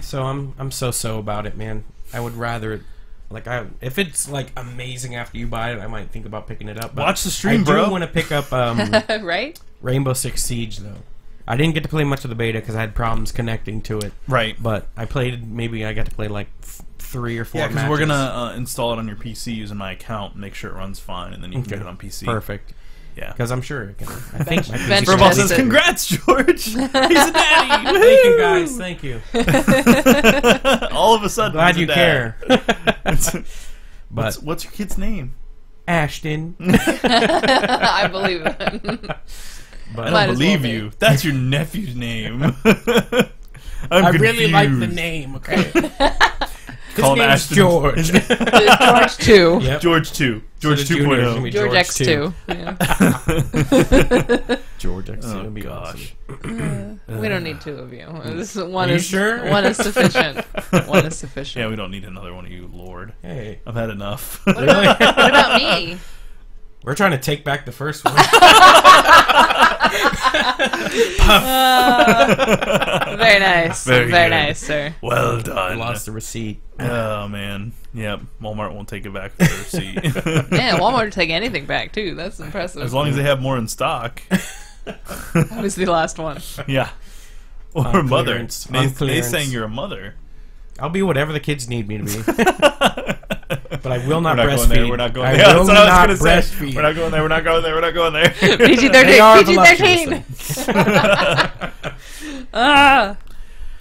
so I'm so about it, man. I would rather it. Like if it's like amazing after you buy it, I might think about picking it up. But Watch the stream, I bro. do want to pick up Right? Rainbow Six Siege though. I didn't get to play much of the beta because I had problems connecting to it. Right. But I played. Maybe I got to play like 3 or 4. Yeah, because matches. we're gonna install it on your PC using my account, and make sure it runs fine, and then you can get it on PC. Perfect. Yeah. Because I'm sure it can. I think my Bench PC Furball test says, it. "Congrats, George! He's a daddy! Thank you guys. Thank you. All of a sudden, Glad he's a you dad. care. But What's your kid's name? Ashton. I believe it. But I Might don't as believe well be. you. That's your nephew's name. I'm I really like the confused. name. Okay. Call him name's Ashton. George. George 2. Yep. George 2. George So the junior's gonna 2.0. be George George X2. Yeah. George X. Oh, That'd be gosh. awesome. We don't need 2 of you. One Are you is sure? One is sufficient. One is sufficient. Yeah, we don't need another one of you, Lord. Hey, I've had enough. What about me? we're trying to take back the first one. Very nice. Very Very good. nice, sir. Well done. Lost the receipt. Oh, man. Yep. Walmart won't take it back for their receipt. Yeah, Walmart will take anything back, too. That's impressive. As long as they have more in stock. That was the last one. Yeah. Or On mother. clearance. They On clearance. saying you're a mother. I'll be whatever the kids need me to be. But I will not We're not breastfeed. going there. We're not going I there. will That's what I not was going to say. breastfeed. We're not going there. We're not going there. We're not going there. They are PG-13. Ah.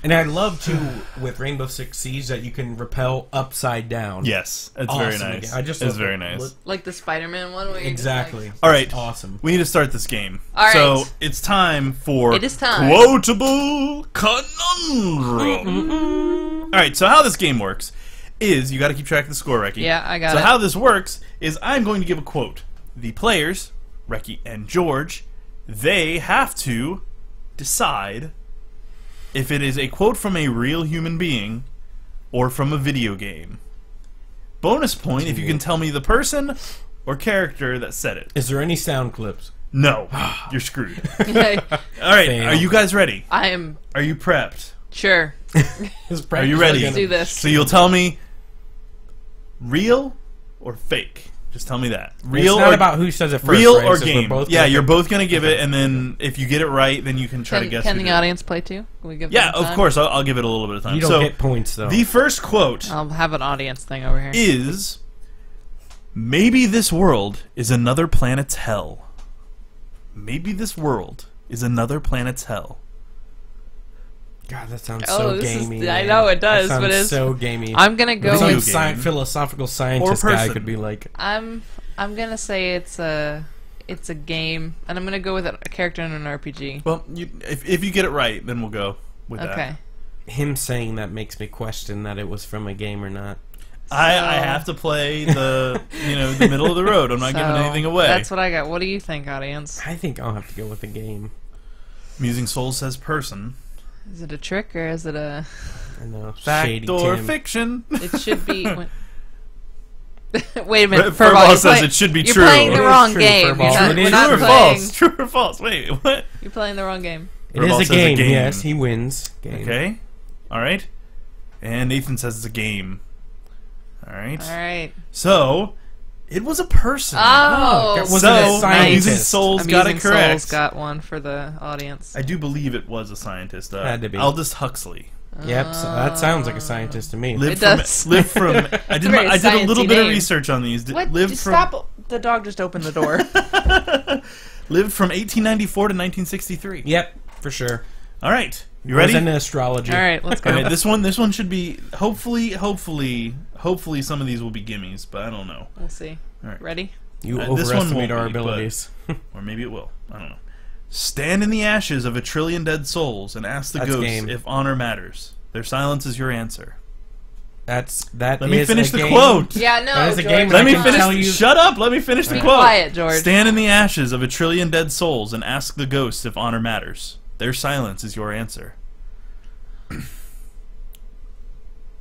And I love too with Rainbow Six Siege that you can rappel upside down. Yes. It's very Awesome nice. again. I just it's love very it. nice. Look- Like the Spider-Man one? Where you're just Exactly. All right. It's awesome. We need to start this game. All right. So it's time for It is time. Quotable Conundrum. All right. So how this game works is you got to keep track of the score, Reki. Yeah, I got So it. how this works is I'm going to give a quote. The players, Reki and George, they have to decide if it is a quote from a real human being or from a video game. Bonus point if you can tell me the person or character that said it. Is there any sound clips? No, you're screwed. All like, right, Fail. are you guys ready? I am Are you prepped? sure. Are you ready? Let's do this. So you'll tell me real or fake. Just tell me that. Real It's not or about who says it first. real right? or It's just we're game. both Yeah, gonna you're pick- both gonna give it, and then if you get it right, then you can try to guess. Can who the did it. audience play too? Can we give Yeah, them of time? course. I'll give it a little bit of time. You don't so get points though. the first quote I'll have an audience thing over here. is, "Maybe this world is another planet's hell. Maybe this world is another planet's hell." God, that sounds Oh, so this is- gamey. I man. know it does, That but sounds it's- so gamey. I'm gonna go. Video With, game. philosophical scientist guy person. could be like, I'm gonna say it's a game, and I'm gonna go with a character in an RPG. Well, if you get it right, then we'll go with Okay. that. him saying that makes me question that it was from a game or not. I have to play the the middle of the road. I'm not So, giving anything away. That's what I got. What do you think, audience? I think I'll have to go with the game. Musing Soul says person. Is it a trick or is it a? I know. Fact Shady or Tim. fiction? It should be. Wait a minute. Furball you're says it should be you're true. playing the It is wrong true, game. Furball. You're not, It we're is not True or playing. false? True or false? Wait, what? You're playing the wrong game. It Furball is a says game. Yes, he wins. Game. Okay. All right. And Nathan says it's a game. All right. All right. So, it was a person. Oh, was so, it a scientist? Amusing Souls got it Amusing correct. Souls got one for the audience. I do believe it was a scientist. Had to be. Aldous Huxley. Yep, so that sounds like a sicentist to me. Lived It does. Lived from. I did. very I did a little sciencey bit of name. research on these. What? Lived Just from. stop! The dog just opened the door. Lived from 1894 to 1963. Yep, for sure. All right, you Was ready? into astrology. All right, let's go. All right, this one should be hopefully some of these will be gimmies, but I don't know. We'll see. All right. Ready? You This one overestimate won't our be, but- abilities. Or maybe it will. I don't know. Stand in the ashes of a trillion dead souls and ask the That's ghosts game. if honor matters. Their silence is your answer. That Let is me finish a the game. quote. Yeah, no. That is a George, game Let I me can finish. tell you- Shut up. Let me finish the Be quote. quiet, George. Stand in the ashes of a trillion dead souls and ask the ghosts if honor matters. Their silence is your answer.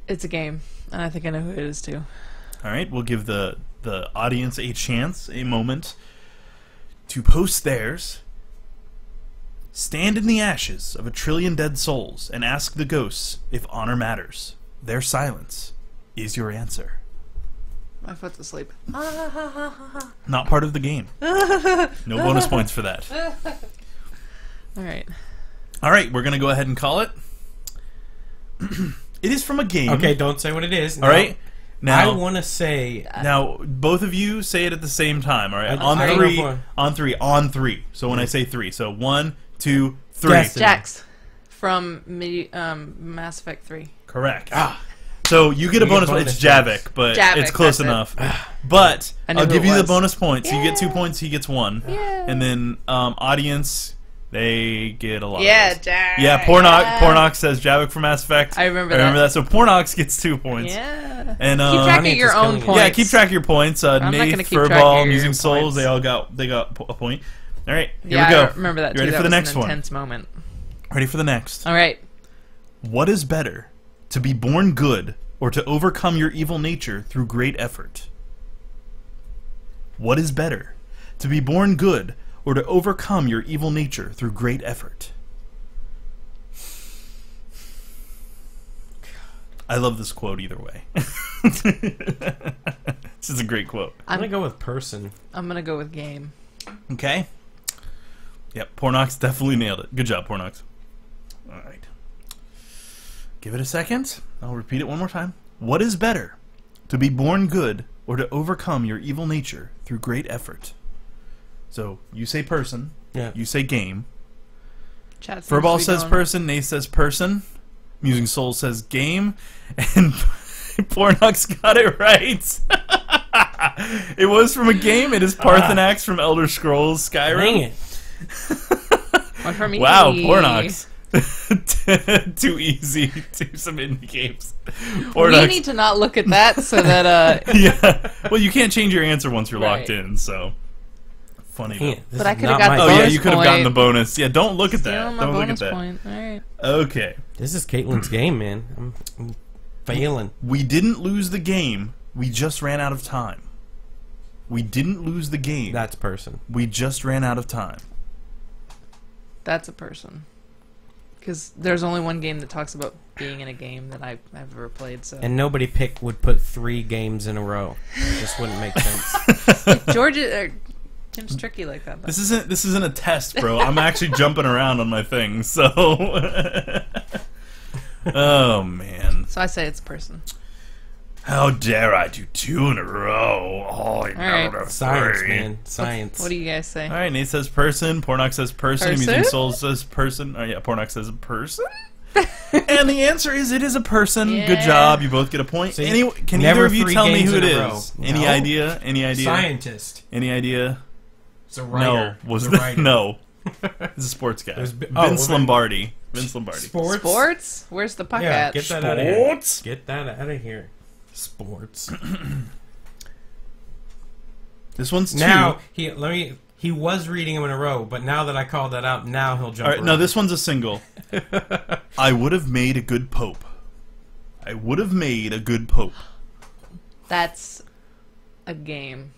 It's a game, and I think I know who it is too. All right, we'll give the audience a chance, a moment to post theirs. Stand in the ashes of a trillion dead souls and ask the ghosts if honor matters. Their silence is your answer. My foot's asleep. Not part of the game. No bonus points for that. All right. All right, we're going to go ahead and call it. It is from a game. Okay, don't say what it is. All right. Now, I want to say... now, both of you say it at the same time. All right, I on don't three, know if on three. So when I say three, so 1, 2, 3. Yes. Jax from Mass Effect 3. Correct. So you get a You get bonus point. bonus It's Javik, but Javik, it's close that's it. enough. But I knew I'll who give it you the was. bonus points. You get 2 Yeah. points. He gets 1. Yeah. And then audience, they get a lot. Yeah, of those. Jax. Yeah, Pornox says Javik from Mass Effect. I remember that. So Pornox gets 2 points. Yeah. And Keep track of Honey's your just own killing it. points. yeah, keep track of your points. not gonna Nath, keep track of Furball, your Amusing Souls, points. they got a point. All right, here Yeah, we go. I remember that You too. ready That for the was next an one? intense moment. Ready for the next. All right. What is better, to be born good or to overcome your evil nature through great effort? What is better, to be born good or to overcome your evil nature through great effort? I love this quote either way. This is a great quote. I'm going to go with person. I'm gonna go with game. Okay. Yep, Pornox definitely nailed it. Good job, Pornox. All right. Give it a second. I'll repeat it one more time. What is better, to be born good or to overcome your evil nature through great effort? So, you say person. Yeah. You say game. Chat seems Furball to be says going- person. Nath says person. Musing Soul says game. And Pornox got it right. It was from a game. It is Parthenax from Elder Scrolls Skyrim. Dang it. One for me. Wow, Pornox. Too easy to some indie games. We Pornox. need to not look at that so that Yeah. Well, you can't change your answer once you're locked Right. in, so. Funny Dang though. it. This But I is could've not got my the Oh, game. yeah, bonus you could have gotten the point. bonus. Yeah, don't look at stealing that. my Don't look bonus at that. point. All right. Okay. This is Caitlin's game, man. I'm failing. We didn't lose the game. We just ran out of time. We didn't lose the game. That's person. We just ran out of time. That's a person. Because there's only one game that talks about being in a game that I've ever played. So And nobody would put 3 games in a row. It just wouldn't make sense. George, Tim's tricky like that. Though. This isn't a test, bro. I'm actually jumping around on my thing, so. Oh man. So I say it's a person. How dare I do 2 in a row? Oh, I right. know Science, man. Science. What do you guys say? All right, Nate says person. Pornox says person. Person? Amusing Soul says person. Oh yeah, Pornox says person. And the answer is it is a person. Good Yeah. job. You both get a point. See, Can never either of you 3 tell me games who it in a row. is? Any No. idea? Any idea? Scientist. Any idea? It's a writer. No. Was It's a that writer. no? It's a sports guy. There's Vince well, then- Lombardi. Vince Lombardi. Sports? Sports? Where's the puck Yeah, at? get that out of here. Sports. Get that out of here. Sports. This one's 2. Now, he was reading them in a row, but now that I called that out, now he'll jump All right, no, around. this one's a single. I would have made a good pope. I would have made a good pope. That's a game.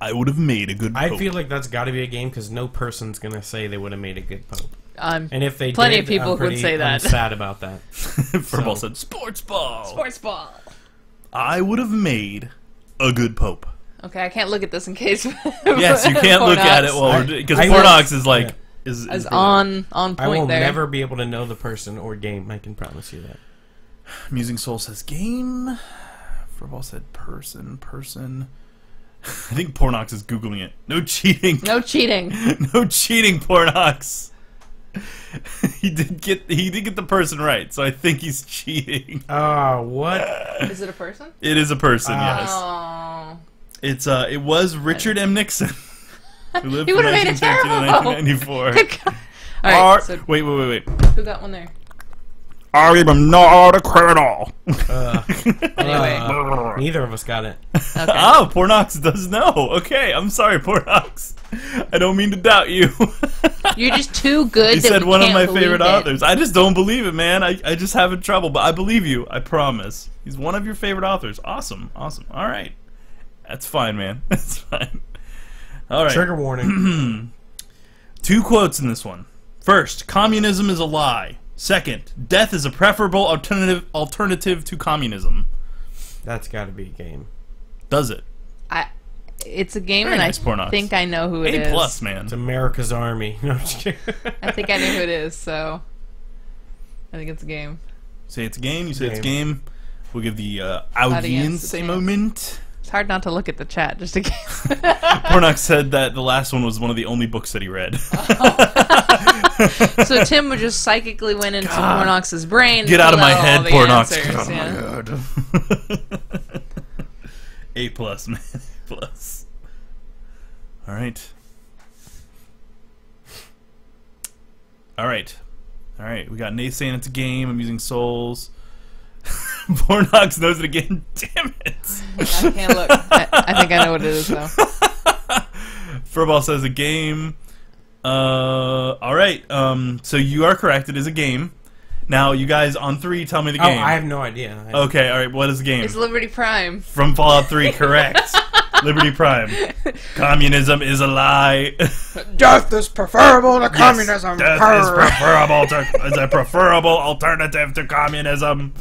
I would have made a good pope. I feel like that's got to be a game because no person's going to say they would have made a good pope. And if they plenty did, of people I'm would say that. I'm sad about that. Furball said, sports ball. Sports ball. I would have made a good pope. Okay, I can't look at this in case. Yes, you can't look at it while because I Pornox is like is on point I will there. never be able to know the person or game. I can promise you that. Musing Soul says game. Furball said person. I think Pornox is googling it. No cheating. No cheating. No cheating, Pornox. He did get the person right, so I think he's cheating. Oh, what? Is it a person? It is a person, yes. Oh. It was Richard M. Nixon. Who lived He from would have made a 1913 to terrible. 1994. Good God. All right. So Wait. who got one there? I am not a criminal. Anyway. Neither of us got it. Okay. Oh, Pornox does know. Okay, I'm sorry, Pornox. I don't mean to doubt you. You're just too good. You that said we one of can't my believe favorite it. authors. I just don't believe it, man. I just having trouble, but I believe you. I promise. He's one of your favorite authors. Awesome. All right. That's fine, man. That's fine. All right. Trigger warning. 2 quotes in this one. First, communism is a lie. Second, death is a preferable alternative to communism. That's got to be a game. Does it? It's a game, Very and nice, I Pornox. think I know who it is. A+, man. It's America's Army. No, I'm just kidding. I think I know who it is, so I think it's a game. Say it's a game. You say it's game. We'll give the audience a moment. It's hard not to look at the chat just in case. Pornox said that the last one was one of the only books that he read. So Tim would just psychically went into Pornox's brain. Get out of my head, Pornox. Get out of my head. A+, man. A+. All right. We got Nate saying it's a game. I'm using souls. Pornox knows it again. Damn it. I can't look. I think I know what it is, though. Furball says a game. All right. So you are correct. It is a game. Now, you guys, on 3, tell me the game. Oh, I have no idea. Okay, all right. What is the game? It's Liberty Prime. From Fallout 3, correct. Liberty Prime. Communism is a lie. Death is preferable to communism. Death is a preferable alternative to communism.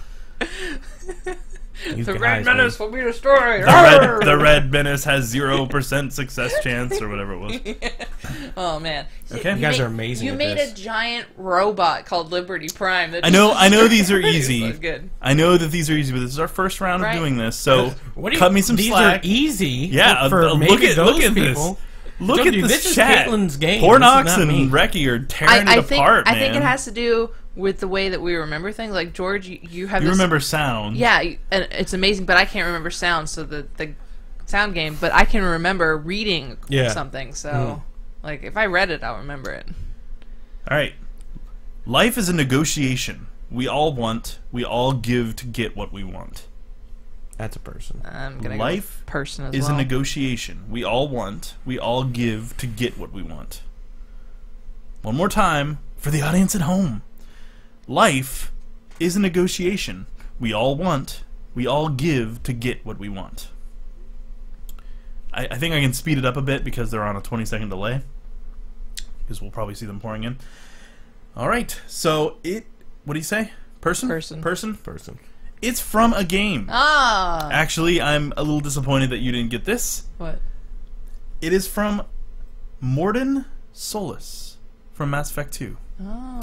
You The guys, Red man. Menace will be destroyed. The red menace has 0% success chance, or whatever it was. Oh man. Okay. You guys are amazing You at made this. a giant robot called Liberty Prime. That I know these are It's easy. so good. I know that these are easy, but this is our first round of doing this, so What do you- cut me some these slack. are easy. Yeah, for look maybe at those this. people. Look Told at you, this this chat. is Caitlin's game. Pornox This is not and me. Reki are tearing it think apart, man. I think it has to do with the way that we remember things. Like George, you have. You this, remember sound. Yeah, and it's amazing, but I can't remember sound. So the sound game, but I can remember reading something. So like if I read it, I'll remember it. All right. Life is a negotiation. We all give to get what we want. That's a person. I'm gonna Life go with person as is well. a negotiation. We all give to get what we want. One more time for the audience at home. Life is a negotiation. We all give to get what we want. I think I can speed it up a bit because they're on a 20-second delay. Because we'll probably see them pouring in. Alright, so what do you say? Person? Person. It's from a game. Ah. Actually, I'm a little disappointed that you didn't get this. What? It is from Mordin Solus from Mass Effect 2. Oh.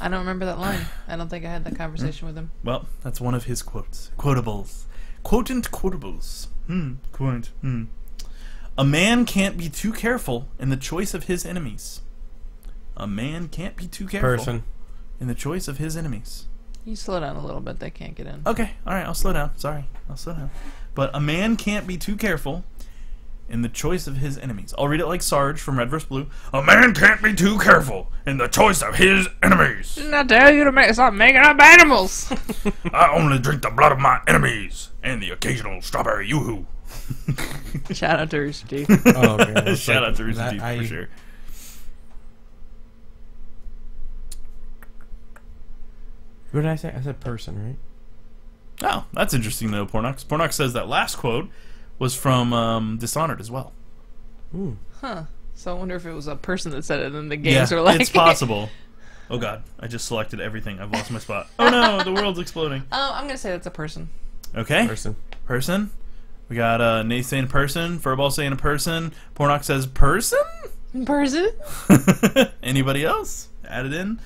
I don't remember that line. I don't think I had that conversation with him. Well, that's one of his quotes. Quotables. Quotant quotables. Quote. A man can't be too careful in the choice of his enemies. A man can't be too careful Person. in the choice of his enemies. You slow down a little bit. They can't get in. Okay, alright, I'll slow down. Sorry, I'll slow down. But a man can't be too careful in the choice of his enemies. I'll read it like Sarge from Red vs. Blue. A man can't be too careful in the choice of his enemies. Didn't I tell you to stop making up animals? I only drink the blood of my enemies and the occasional strawberry yoo-hoo. Shout out to Rooster Teeth. Oh, okay. Shout out to Rooster Teeth for sure. What did I say? I said person, right? Oh, that's interesting though, Pornox. Pornox says that last quote was from Dishonored as well. Ooh. Huh. So I wonder if it was a person that said it and the games were like... it's possible. Oh god, I just selected everything. I've lost my spot. Oh no, the world's exploding. I'm gonna say that's a person. Okay. Person. We got Nate saying person, Furball saying a person, Pornox says person? Person? Anybody else? Add it in.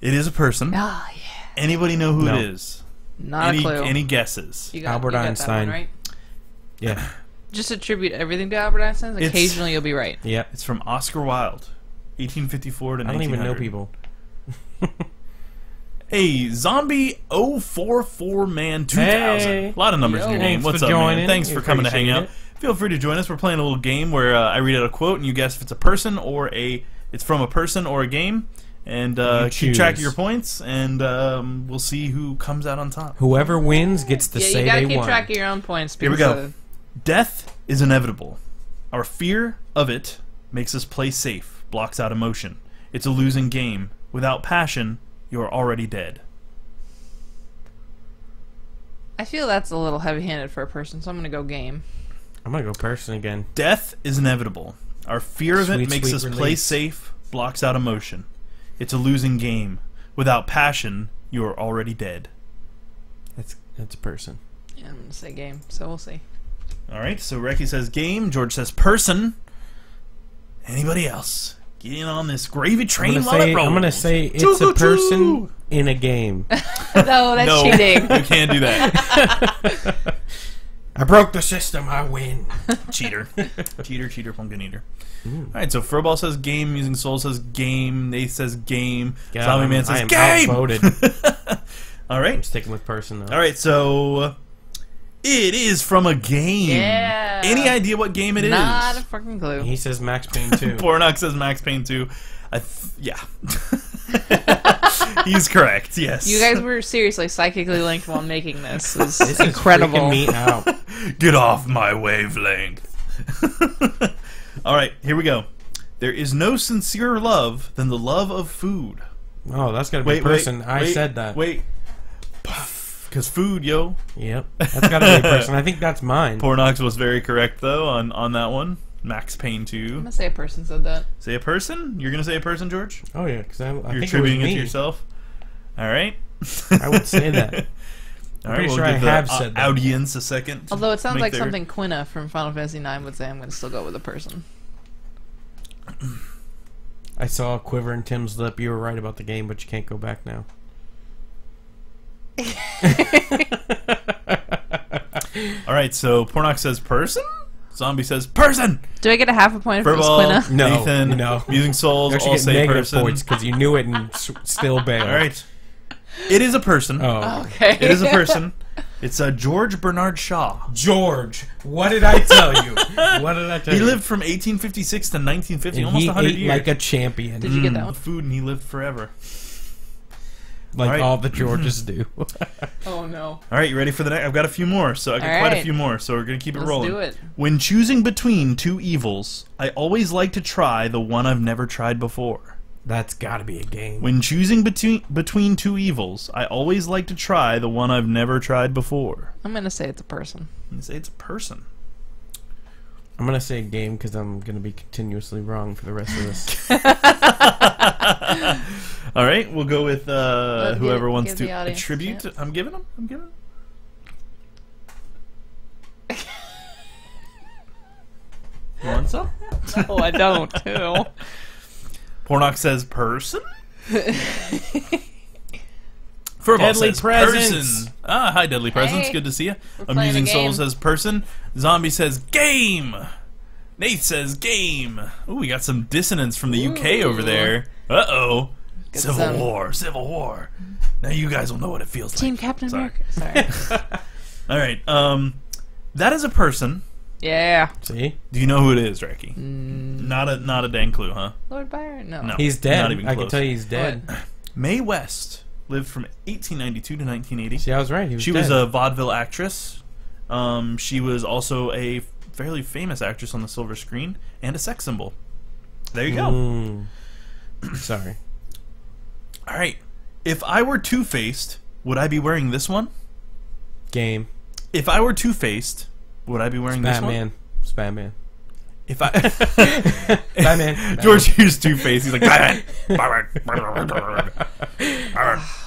It is a person. Ah, yeah. Anybody know who No. it is? Not a clue. Any guesses? Albert you got Einstein. That one, right? Yeah. Just attribute everything to Albert Einstein. Occasionally you'll be right. Yep. It's from Oscar Wilde, 1854 to 1900. I don't even know people. Hey, Zombie 044 Man 2000. Hey. A lot of numbers in your Yo. name. Thanks What's for up, man? joining. Thanks for coming to hang Appreciate out. Feel free to join us. We're playing a little game where I read out a quote and you guess if it's a person or it's from a person or a game, and keep track of your points, and we'll see who comes out on top. Whoever wins gets to Yeah, say you gotta they keep won. track of your own points. Here we because, go. Death is inevitable. Our fear of it makes us play safe, blocks out emotion. It's a losing game. Without passion, you're already dead. I feel that's a little heavy-handed for a person, so I'm gonna go game. I'm gonna go person again. Death is inevitable. Our fear of it Sweet, makes sweet us play release. safe, blocks out emotion. It's a losing game. Without passion, you are already dead. That's a person. Yeah, I'm gonna say game, so we'll see. Alright, so Reki says game, George says person. Anybody else? Get in on this gravy train while it rolls. I'm gonna say it's Choo-choo-choo. a person in a game. No, that's cheating. You can't do that. I broke the system. I win. Cheater. Cheater, pumpkin eater. Alright, so Furball says game, Musing Soul says game, Nate says game, God, Zombie Man I says am game! outvoted. Alright. I'm sticking with person though. Alright, so it is from a game. Yeah. Any idea what game it is? Not a fucking clue. He says Max Payne 2. Pornox says Max Payne 2. Yeah. He's correct, yes. You guys were seriously psychically linked while making this. This This is is incredible. freaking me out. Get off my wavelength. Alright, here we go. There is no sincerer love than the love of food. Oh, that's gotta be a person. I said that. Wait. Because food, yo. Yep. That's gotta be a person. I think that's mine. Pornox was very correct, though, on that one. Max Payne 2. I'm gonna say a person said that. Say a person? You're going to say a person, George? Oh yeah, because I You're think attributing it it was to me. yourself? Alright. I would say that. Alright, pretty we'll sure I give the have said that. audience a second. Although it sounds make like their- something Quina from Final Fantasy IX would say, I'm gonna still go with a person. I saw a quiver in Tim's lip. You were right about the game, but you can't go back now. Alright, so Pornox says person? Zombie says person! Do I get a half a point if it was Furball, Quina? No, Nathan, no. Musing Souls, You actually all get say negative person. points because you knew it and still bailed. Alright. It is a person. Oh. Okay. It is a person. It's George Bernard Shaw. George, what did I tell you? What did I tell He you? lived from 1856 to 1950, and almost he 100 ate years. like a champion. Did you get that one? Food, and he lived forever. Like Alright. all the Georges do. Oh no. All right, you ready for the next? I've got a few more, so I got All quite a right. few more, so we're going to keep it Let's rolling. do it. When choosing between two evils, I always like to try the one I've never tried before. That's got to be a game. When choosing between two evils, I always like to try the one I've never tried before. I'm gonna say it's a person. I'm going to say it's a person. I'm going to say a game because I'm going to be continuously wrong for the rest of this. All right, we'll go with whoever wants give the to audience a attribute. chance. I'm giving them. I'm giving them. You want some? Oh, I don't too. Pornox says person. Furball Deadly says Presence. person. Ah, hi, Deadly Presence. Hey, Good to see you. we're playing Amusing a Soul game. says person. Zombie says game. Nate says game. Ooh, we got some dissonance from the UK over Ooh. there. Uh-oh. Good Civil son. War. Civil War. Now you guys will know what it feels like. Team Captain Sorry. America. Sorry. All right. That is a person. Yeah. See? Do you know who it is, Reki? Not a dang clue, huh? Lord Byron? No. No. He's dead. Not even I can close. tell you he's dead. Mae West lived from 1892 to 1980. See, I was right. He was She dead. was a vaudeville actress. She was also a fairly famous actress on the silver screen and a sex symbol. There you go. Sorry. All right. If I were two-faced, would I be wearing this one? Game. If I were two-faced, would I be wearing this one? Batman. It's Batman. If I Batman. George hears Two-Face, he's like Batman.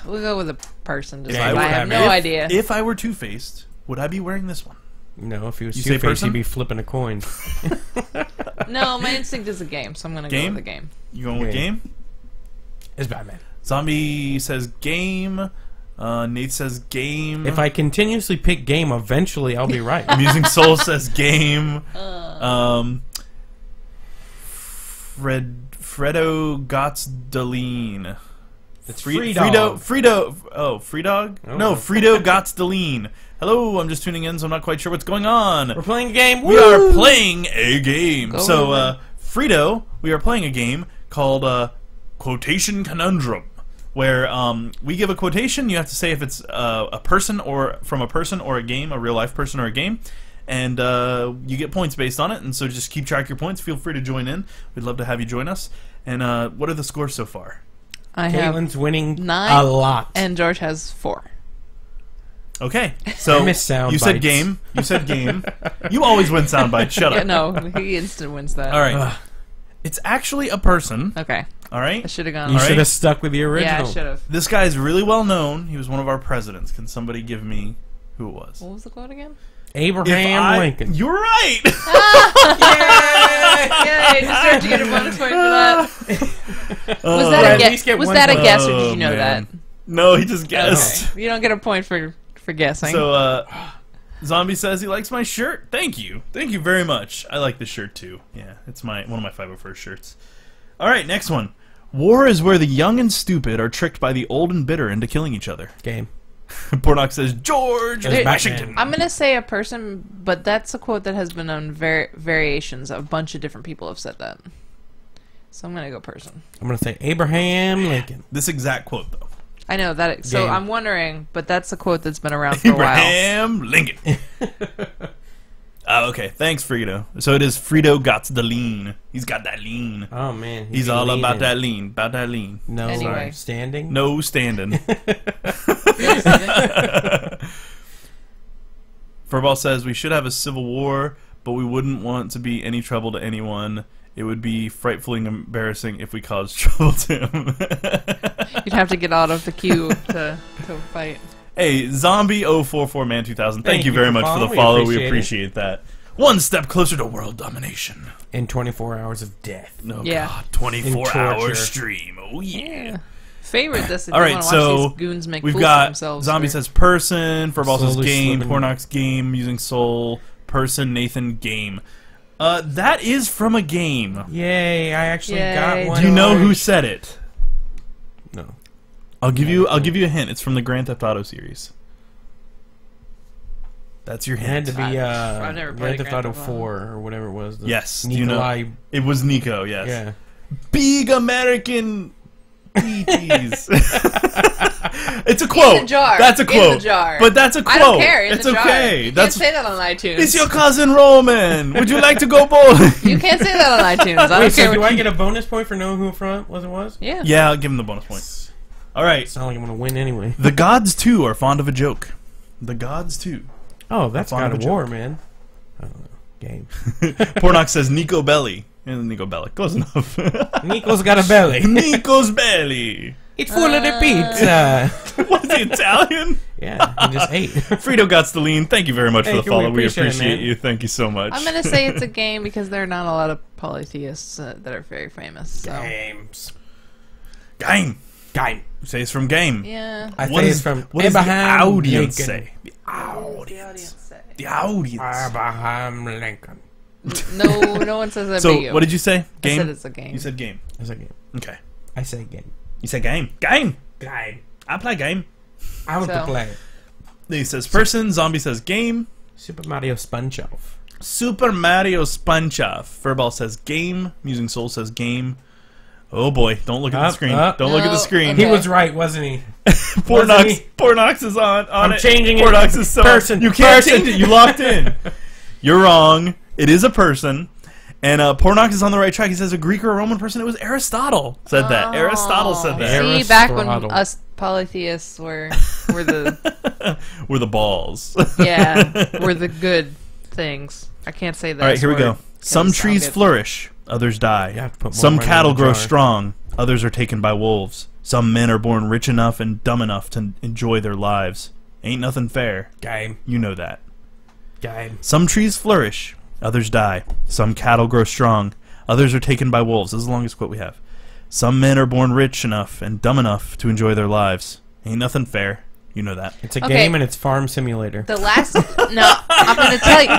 We'll go with a person. Just Yeah, like, I have no idea. If I were Two-Faced, would I be wearing this one? No, if he was You say Two-Face, person? he'd be flipping a coin. No, my instinct is a game, so I'm gonna go with a game. You going with game? It's Batman. Zombie says game. Nate says game. If I continuously pick game, eventually I'll be right. Musing Soul says game. Fredo Gottsdeline. It's Freedog? Oh. No, Fredo Gottsdeline. Hello, I'm just tuning in, so I'm not quite sure what's going on. We're playing a game. We are playing a game. Go So, over. Frito, we are playing a game called Quotation Conundrum, where we give a quotation. You have to say if it's a person or from a person or a game, a real life person or a game, and you get points based on it. And so just keep track of your points. Feel free to join in. We'd love to have you join us. And what are the scores so far? I have Caitlin's winning 9 a lot. and George has 4. Okay, so I miss sound you said bites. game. You said game. You always win sound bites. Shut Yeah, up. no, he instant wins that. All right. It's actually a person. Okay, All right. I should have gone. You All right. should have stuck with the Yeah, original. I should have. This guy is really well known. He was one of our presidents. Can somebody give me who it was? What was the quote again? Abraham Lincoln. You're right. Yay! Deserve to get a bonus point for that. Was at that a least guess? get Was one that a point. guess, or did you know man. that? No, he just guessed. Okay. You don't get a point for guessing. So, Zombie says he likes my shirt. Thank you. Thank you very much. I like this shirt too. Yeah, it's one of my 501st shirts. All right, next one. War is where the young and stupid are tricked by the old and bitter into killing each other. Game. Pornox says George There's Washington. Batman. I'm gonna say a person, but that's a quote that has been on variations. A bunch of different people have said that. So I'm gonna go person. I'm going to say Abraham Lincoln. This exact quote though. I know that. So Game. I'm wondering, but that's a quote that's been around for a while. Abraham Lincoln. Okay, thanks, Frito. So it is Frito Gottsdeline. He's got that lean. Oh, man. He's all leaning. about that lean. About that lean. No Anyway. standing? No standing. Furball says we should have a civil war, but we wouldn't want to be any trouble to anyone. It would be frightfully embarrassing if we caused trouble to him. You'd have to get out of the queue to fight. Hey, Zombie044Man2000, thank you very for much for the following. follow. We We appreciate that. One step closer to world domination. In 24 hours of death. No, Yeah. God, In 24-hour torture. stream. Oh, yeah. Favorite this if All you right, want to so watch these goons make we've fools of got themselves. Zombie or- says person, Furball says Slowly game, slipping. Pornox game, using soul, person, Nathan game. That is from a game. Yay, I actually Yay. got one. Do you know who George. said it? No. I'll give you a hint. It's from the Grand Theft Auto series. That's your It had hint. to be I've never played Grand Theft Auto Grand Theft Auto. 4 or whatever it was. The Yes, do you know? Nikolai. It was Nico, yes. Yeah. Big American BTs. It's a quote. In the jar. That's a In quote. the jar. But that's a quote. I don't care. In It's the jar. okay. You That's can't say that on iTunes. It's your cousin Roman. Would you like to go bowling? You can't say that on iTunes. I don't Wait, care so do what I you... get a bonus point for knowing who it was? Yeah. Yeah, I'll give him the bonus point. All right. It's not like I'm going to win anyway. The gods too are fond of a joke. The gods too. Oh, that's Fond God of of a War, joke. man. I don't know. Game. Pornox says Nico Belly. Nico Belly. Close enough. Nico's got a belly. Nico's belly. It's full of the pizza. Was he Italian? Yeah, he just ate. Frito Gottsdeline, thank you very much for Thank the you, we follow. We appreciate it, appreciate man. you. Thank you so much. I'm going to say it's a game because there are not a lot of polytheists that are very famous. So. Games. Game. Game. Say it's from Game. Yeah. I What say is- it's from what does the Abraham audience Lincoln. say? The The audience. audience say. The audience. Abraham Lincoln. No one says that So, but you. what did you say? I Game? said it's a game. You said game. I say game. Okay. I say game. You said game. Game. Game. I play game. I want to So- play He says person. Zombie says game. Super Mario Sponge Off. Super Mario Sponge Off. Furball says game. Musing Soul says game. Oh boy! Don't look at the Up, screen. up. Don't look at the No, screen. okay. He was right, wasn't he? Pornox. he? Pornox is on I'm it. changing it. Pornox is so Person. You can't Person. change it. You locked in. You're wrong. It is a person. And Pornox is on the right track. He says a Greek or a Roman person. It was Aristotle said that. Aristotle said that. Ari- See, back when Aristotle. us polytheists were the We're the balls. yeah were the good things. I can't say that. All right, here we word. go. Some I'll trees get- flourish, others die. You have to put more Some money in cattle the grow jar. strong, others are taken by wolves. Some men are born rich enough and dumb enough to enjoy their lives. Ain't nothing fair. Game. You know that. Game. Some trees flourish, others die. Some cattle grow strong, others are taken by wolves. This is the longest quote we have. Some men are born rich enough and dumb enough to enjoy their lives. Ain't nothing fair. You know that. It's a Okay. game and it's Farm Simulator. The last no, I'm going to tell you,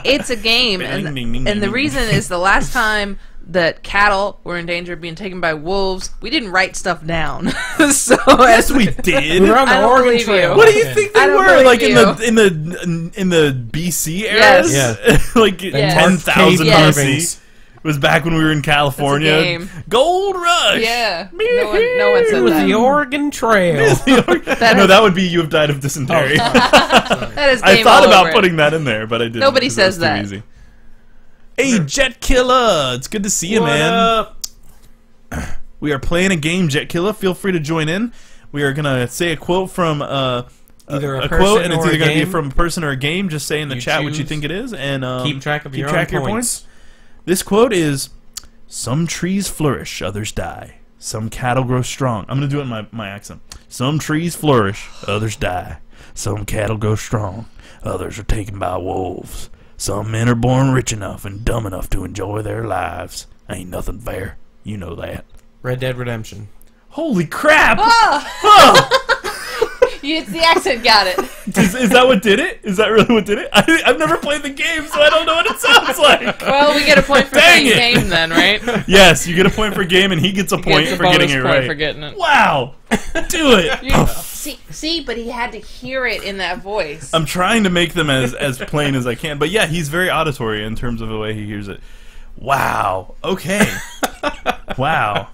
it's a game, and the reason is the last time that cattle were in danger of being taken by wolves, we didn't write stuff down. So Yes, we did. We were on the I don't Oregon believe Trail. you. What do you think they I don't were like believe in the BC eras? Yes. Like Yes. 10,000 Yes. BC. It was back when we were in California. It's a game. Gold Rush. Yeah, no one It said was that. the Oregon Trail. No, that would be you have died of dysentery. That is I game thought all about over it. putting that in there, but I didn't. Nobody 'cause it was says too that. Easy. Hey, Jet Killer! It's good to see you, What man. up? We are playing a game, Jet Killer. Feel free to join in. We are gonna say a quote from Either a quote, person and it's or either a gonna be game. from a person or a game. Just say in the You chat what you choose. think it is, and Keep track of your own points. This quote is: "Some trees flourish, others die. Some cattle grow strong." I'm gonna do it in my accent. Some trees flourish, others die. Some cattle grow strong, others are taken by wolves. Some men are born rich enough and dumb enough to enjoy their lives. Ain't nothing fair. You know that. Red Dead Redemption. Holy crap! It's the accent got it. Is that what did it? Is that really what did it? I've never played the game, so I don't know what it sounds like. Well, we get a point for Dang saying it. game then, right? Yes, you get a point for game, and he gets a point Gets a for getting bonus it point right. for getting it. Wow! Do it! See, but he had to hear it in that voice. I'm trying to make them as plain as I can, but yeah, he's very auditory in terms of the way he hears it. Wow. Okay. Wow.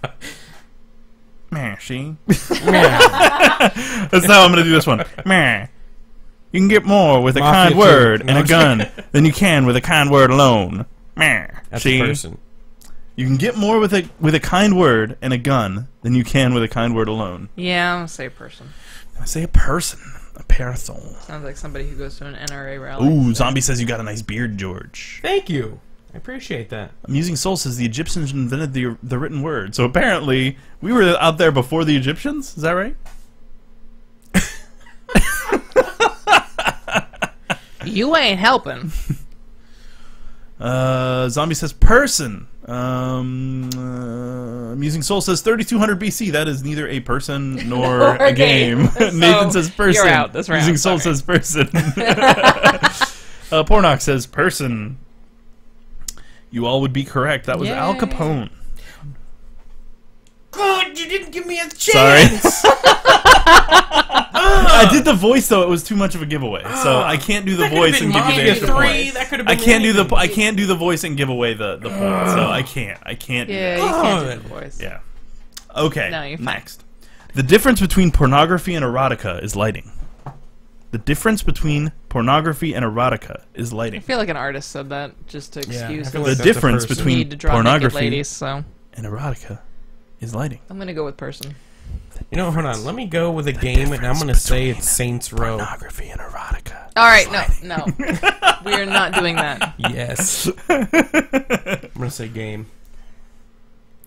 Meh, see? That's how I'm going to do this one. Meh. You can get more with a Mafia kind too. word and No, a gun than you can with a kind word alone. Meh. That's See? a person. You can get more with a kind word and a gun than you can with a kind word alone. Yeah, I'm gonna say person. I say a person. A person. Sounds like somebody who goes to an NRA rally. Ooh, Zombie says you got a nice beard, George. Thank you. I appreciate that. Amusing Soul says the Egyptians invented the written word. So apparently, we were out there before the Egyptians? Is that right? You ain't helping. Zombie says person. Amusing Soul says 3200 BC. That is neither a person nor a game. So, Nathan says person. you're out this round, Amusing Soul sorry. says person. Pornox says person. You all would be correct. That was Al Yay. Capone. God, you didn't give me a Sorry. chance. I did the voice though; it was too much of a giveaway, so I can't do the voice and give you the Mafia extra 3. point. That could have I been can't do anything. I can't do the voice and give away the point, so I can't do Yeah, that. you can't do the voice. Yeah. Okay. No, you're fine. Next, the difference between pornography and erotica is lighting. The difference between pornography and erotica is I lighting. feel like an artist said that just to Yeah, excuse I feel the like The that's a difference person. between need to draw naked pornography ladies. So and erotica is lighting. I'm gonna go with person. You know, hold on. Let me go with a game, and I'm going to say it's Saints Row. Pornography and erotica. All right, no, we are not doing that. Yes. I'm going to say game.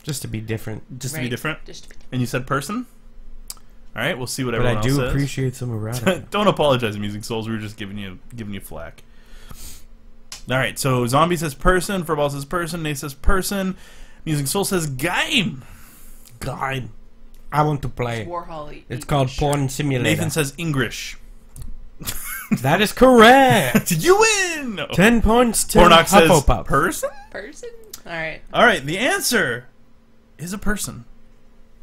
Just to be different. Just to be Right. different. Just to be And you said person. All right, we'll see what But everyone I else do says. appreciate some erotica. Don't apologize, Amusing Souls. We were just giving you flack. All right, so Zombie says person, Furball says person, Nate says person, Amusing Soul says game. God. I want to play. Warhol. It's called Porn Simulator. Nathan says English. That is correct. You win. No. 10 points to Pornox says Hufflepuff. person. person. All right, All right, the answer is a person.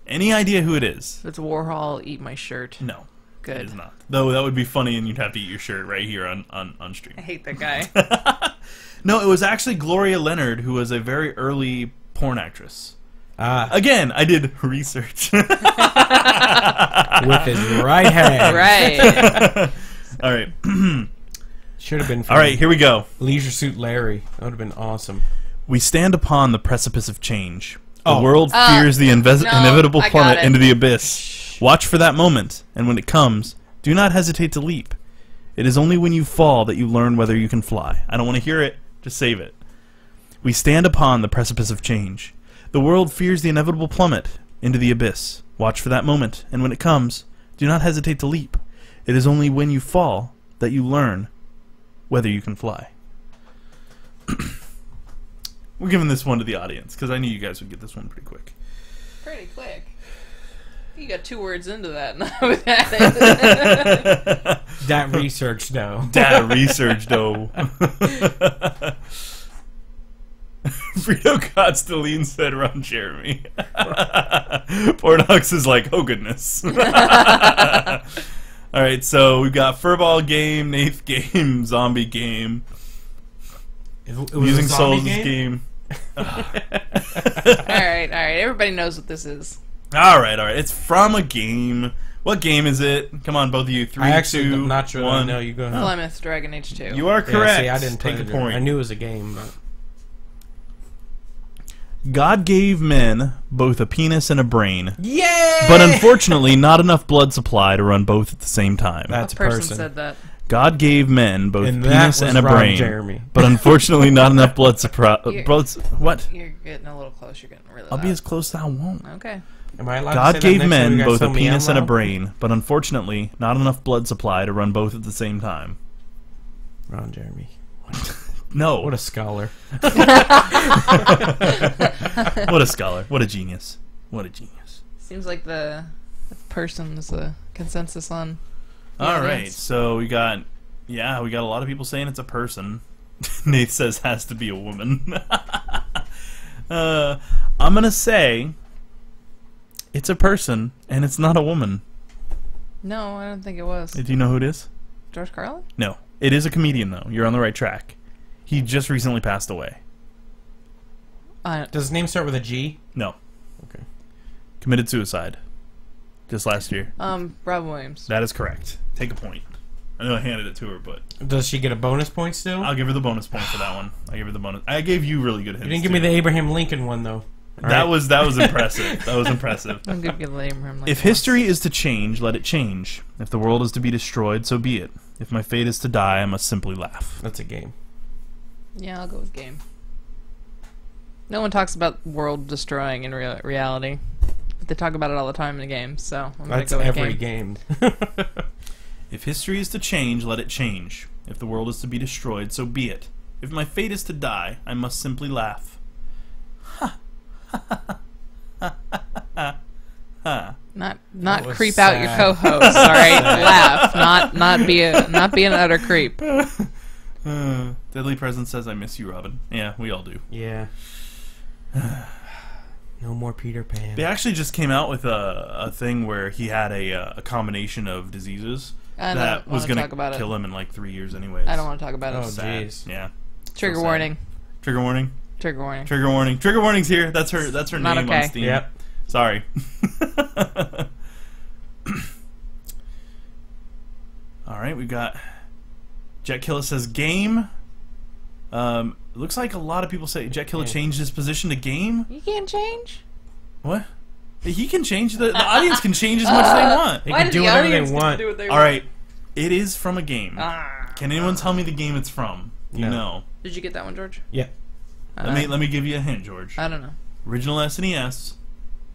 Any idea who it is? it's Warhol. Eat my shirt. No, it is Good. not. Though that would be funny, and you'd have to eat your shirt right here on stream. I hate that guy. No, it was actually Gloria Leonard, who was a very early porn actress. Again, I did research. With his right hand. Right. All right. Should have been All right, here we go. Leisure Suit Larry. That would have been awesome. We stand upon the precipice of change. The Oh. world fears the no, inevitable I got plummet it. into the abyss. Watch for that moment, and when it comes, do not hesitate to leap. It is only when you fall that you learn whether you can fly. I don't want to hear it. Just save it. We stand upon the precipice of change. The world fears the inevitable plummet into the abyss. Watch for that moment, and when it comes, do not hesitate to leap. It is only when you fall that you learn whether you can fly. We're giving this one to the audience, because I knew you guys would get this one pretty quick. Pretty quick. You got 2 words into that, and I was at it. That research, though. Data research, though. Frito Constelline said Ron Jeremy. Pornox is like, oh goodness. Alright, so we've got Furball game, Nath game, Zombie game. It was Using a zombie Souls game. Alright, everybody knows what this is. Alright. It's from a game. What game is it? Come on, both of you. 3, I actually 2, am not sure. 1. No, you go ahead. Plymouth Dragon Age 2. You are correct. Yeah, see, I didn't take a play it. point. I knew it was a game, but God gave men both a penis and a brain. yeah. But unfortunately, not enough blood supply to run both at the same time. That's a a person person. said that. God gave men both And that penis was and a Ron brain. Jeremy. But unfortunately, not enough blood supply. What? You're getting a little close. You're getting really I'll loud. be as close as I won't. Okay. Am I allowed to God say that gave next time men you guys both a tell me penis and a I'm loud? brain, but unfortunately, not enough blood supply to run both at the same time. Ron Jeremy. No. What a scholar. What a scholar. What a genius. What a genius. Seems like the person is a consensus on. All right, audience. so we got a lot of people saying it's a person. Nate says has to be a woman. I'm gonna say it's a person and it's not a woman. No, I don't think it was. Do you know who it is? George Carlin? No, it is a comedian though. You're on the right track. He just recently passed away. Does his name start with a G? No, Okay. committed suicide just last year. Rob Williams. That is correct. Take a point. I know I handed it to her, but Does she get a bonus point still? I'll give her the bonus point for that one. I give her the bonus. I gave you really good hints. You didn't give me the Abraham Lincoln one though. All That right. was impressive. That was impressive. I'm gonna give Abraham Lincoln. If history is to change, let it change. If the world is to be destroyed, so be it. If my fate is to die, I must simply laugh. That's a game. Yeah, I'll go with game. No one talks about world destroying in reality, but they talk about it all the time in the game. So I'm gonna That's go with every game. game. If history is to change, let it change. If the world is to be destroyed, so be it. If my fate is to die, I must simply laugh. Not was creep out your sad. co-host. All right, laugh. Not be an utter creep. Deadly Presence says, I miss you, Robin. Yeah, we all do. Yeah. No more Peter Pan. They actually just came out with a thing where he had a combination of diseases I don't that was wanna going talk about to it. kill him in like 3 years anyways. I don't want to talk about Oh, it. Sad. jeez. Yeah. Trigger So sad. warning. Trigger warning. Trigger warning. Trigger warning. Trigger warning's here. That's her Not name okay. on Steam. Yep. Sorry. All right, we've got Jet Killer says game. It looks like a lot of people say Jet Killer changed his position to game. You can't change. What? He can change. The audience can change as much as they want. They can do whatever they want. All right, it is from a game. Ah. Can anyone tell me the game it's from? You No. know. Did you get that one, George? Yeah. Let me give you a hint, George. I don't know. Original SNES,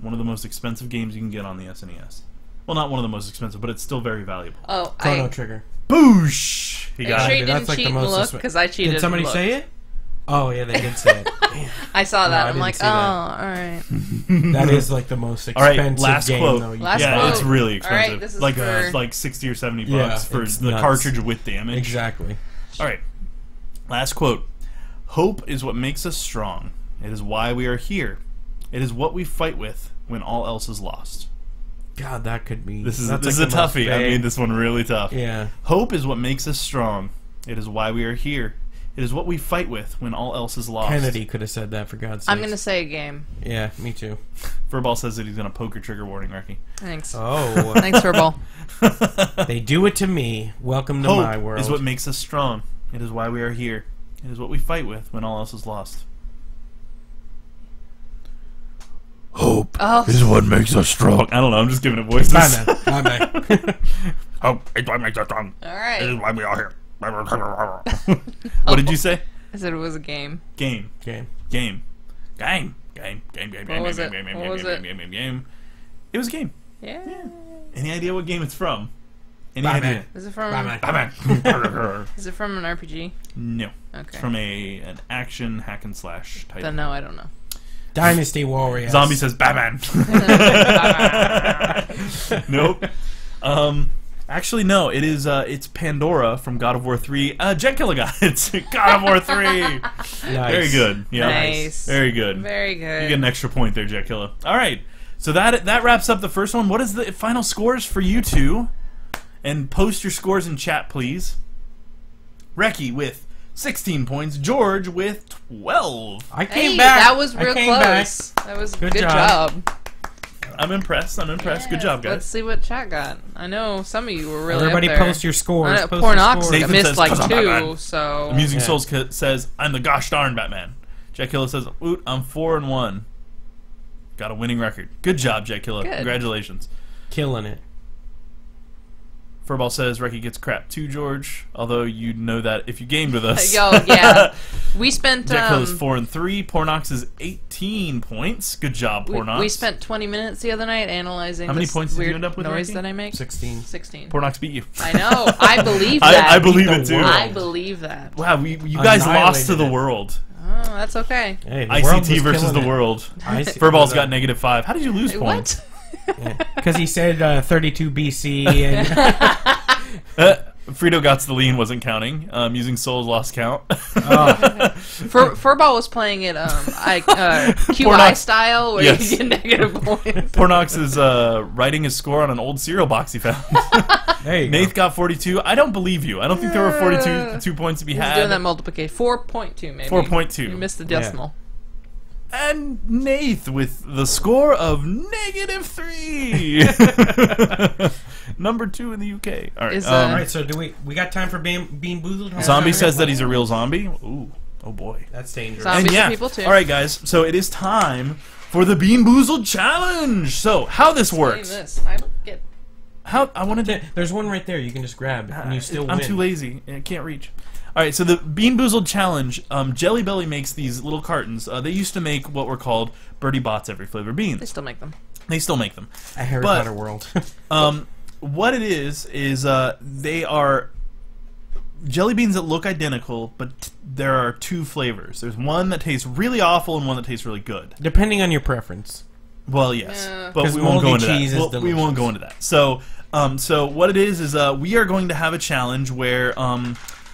one of the most expensive games you can get on the SNES. Well, not one of the most expensive, but it's still very valuable. Oh, Chrono Trigger. Boosh! He Are you got sure it. you That's didn't like the cheat and most look? suspe- Because I cheated. Did somebody and say looked. it? Oh, yeah, they did say it. Damn. I saw No, that. I I'm didn't like, see oh, that. all right. That is like the most All right, expensive last game, quote. though. Last Yeah, quote. it's really All expensive. right, this is like for- like 60 or 70 Yeah, bucks for it's the nuts. cartridge with damage. Exactly. All right. Last quote. Hope is what makes us strong. It is why we are here. It is what we fight with when all else is lost. God, that could be... This is that's a like the most toughie. I vague- made this one really tough. Yeah. Hope is what makes us strong. It is why we are here. It is what we fight with when all else is lost. Kennedy could have said that, for God's sake. I'm gonna say a game. Yeah, me too. Furball says that he's gonna poke your trigger warning, Reki. Thanks. Oh. Thanks, Furball. They do it to me. Welcome to Hope my world. is what makes us strong. It is why we are here. It is what we fight with when all else is lost. Hope Oh. is what makes us strong. I don't know. I'm just giving it voices. Bye, man. Bye, man. Hope is what makes us strong. All This right. is why we are here. What did you say? I said it was a game. Game. Game. Game. Game. Game. Game. Game. What was game, it? game, game, What game, was game, it? game, game, game. It was a game. Yeah. Any idea what game it's from? Any Batman. idea? Is it from? Batman. Is it from an RPG? No. Okay. It's from an action hack and slash type. Then no, I don't know. Dynasty Warriors. Zombie says Batman. Nope. Actually, no. It is. It's Pandora from God of War 3. Jet Killer got it. God of War 3. Nice. Very good. Yeah. Nice. Very good. Very good. You get an extra point there, Jet Killer. All right. So that wraps up the first one. What is the final scores for you two? And post your scores in chat, please. Reki with 16 points. George with 12. I came Hey, back. that was I real came close. back. That was Good good job. job. I'm impressed. I'm impressed. Good Yes, job, guys. Let's see what chat got. I know some of you were really Everybody up there. post your scores. I know Post your Pornox scores. Nathan missed says, like "'Cause I'm 2, Batman." so... Amusing Yeah. Souls says, I'm the gosh darn Batman. Jet Killer says, oot, I'm 4-1. Got a winning record. Good job, Jet Killer. Good. Congratulations. Killing it. Furball says, Reki gets crap too, George. Although you know that if you gamed with us. Yo, yeah. We spent... Jet Killer's 4-3. Pornox is 18 points. Good job, Pornox. we spent 20 minutes the other night analyzing How many this points did you weird end up with, noise Reki? that I make. 16. 16. Pornox beat you. I know. I believe that. I believe Beat it the too. world. I believe that. Wow, you guys lost to Annihilated the it. world. Oh, that's okay. Hey, the world ICT was versus killing the it. world. ICT Furball's was, got -5. How did you lose Wait, points? what? Because he said 32 BC and Frito got the lean wasn't counting. Using Souls lost count. Furball was playing it QI Pornox- style, where Yes. you get negative points. Pornox is writing his score on an old cereal box he found. there you Nath got 42. I don't believe you. I don't think there were 42 points to be He's had. doing that multiplication. 4.2 maybe. 4.2. You missed the decimal. And Nath with the score of -3. Number 2 in the UK. All right. Is, All right, so do we got time for BeanBoozled? Zombie says that he's a real zombie. Ooh. Oh boy. That's dangerous. Zombies And yeah. are people too. All right, guys. So it is time for the BeanBoozled challenge. So how this Doing works? this. I don't get. How I wanted to. There's one right there you can just grab and you still I'm win. too lazy. I can't reach. All right, so the BeanBoozled challenge. Jelly Belly makes these little cartons. They used to make what were called Birdie Bots every flavor They beans. still make them. They still make them. A Harry But- Potter world. What it is they are jelly beans that look identical, but there are 2 flavors. There's one that tastes really awful and one that tastes really good. Depending on your preference. Well, yes, Yeah. but 'Cause we won't go moldy into cheese that. is We delicious. won't go into that. So what it is we are going to have a challenge where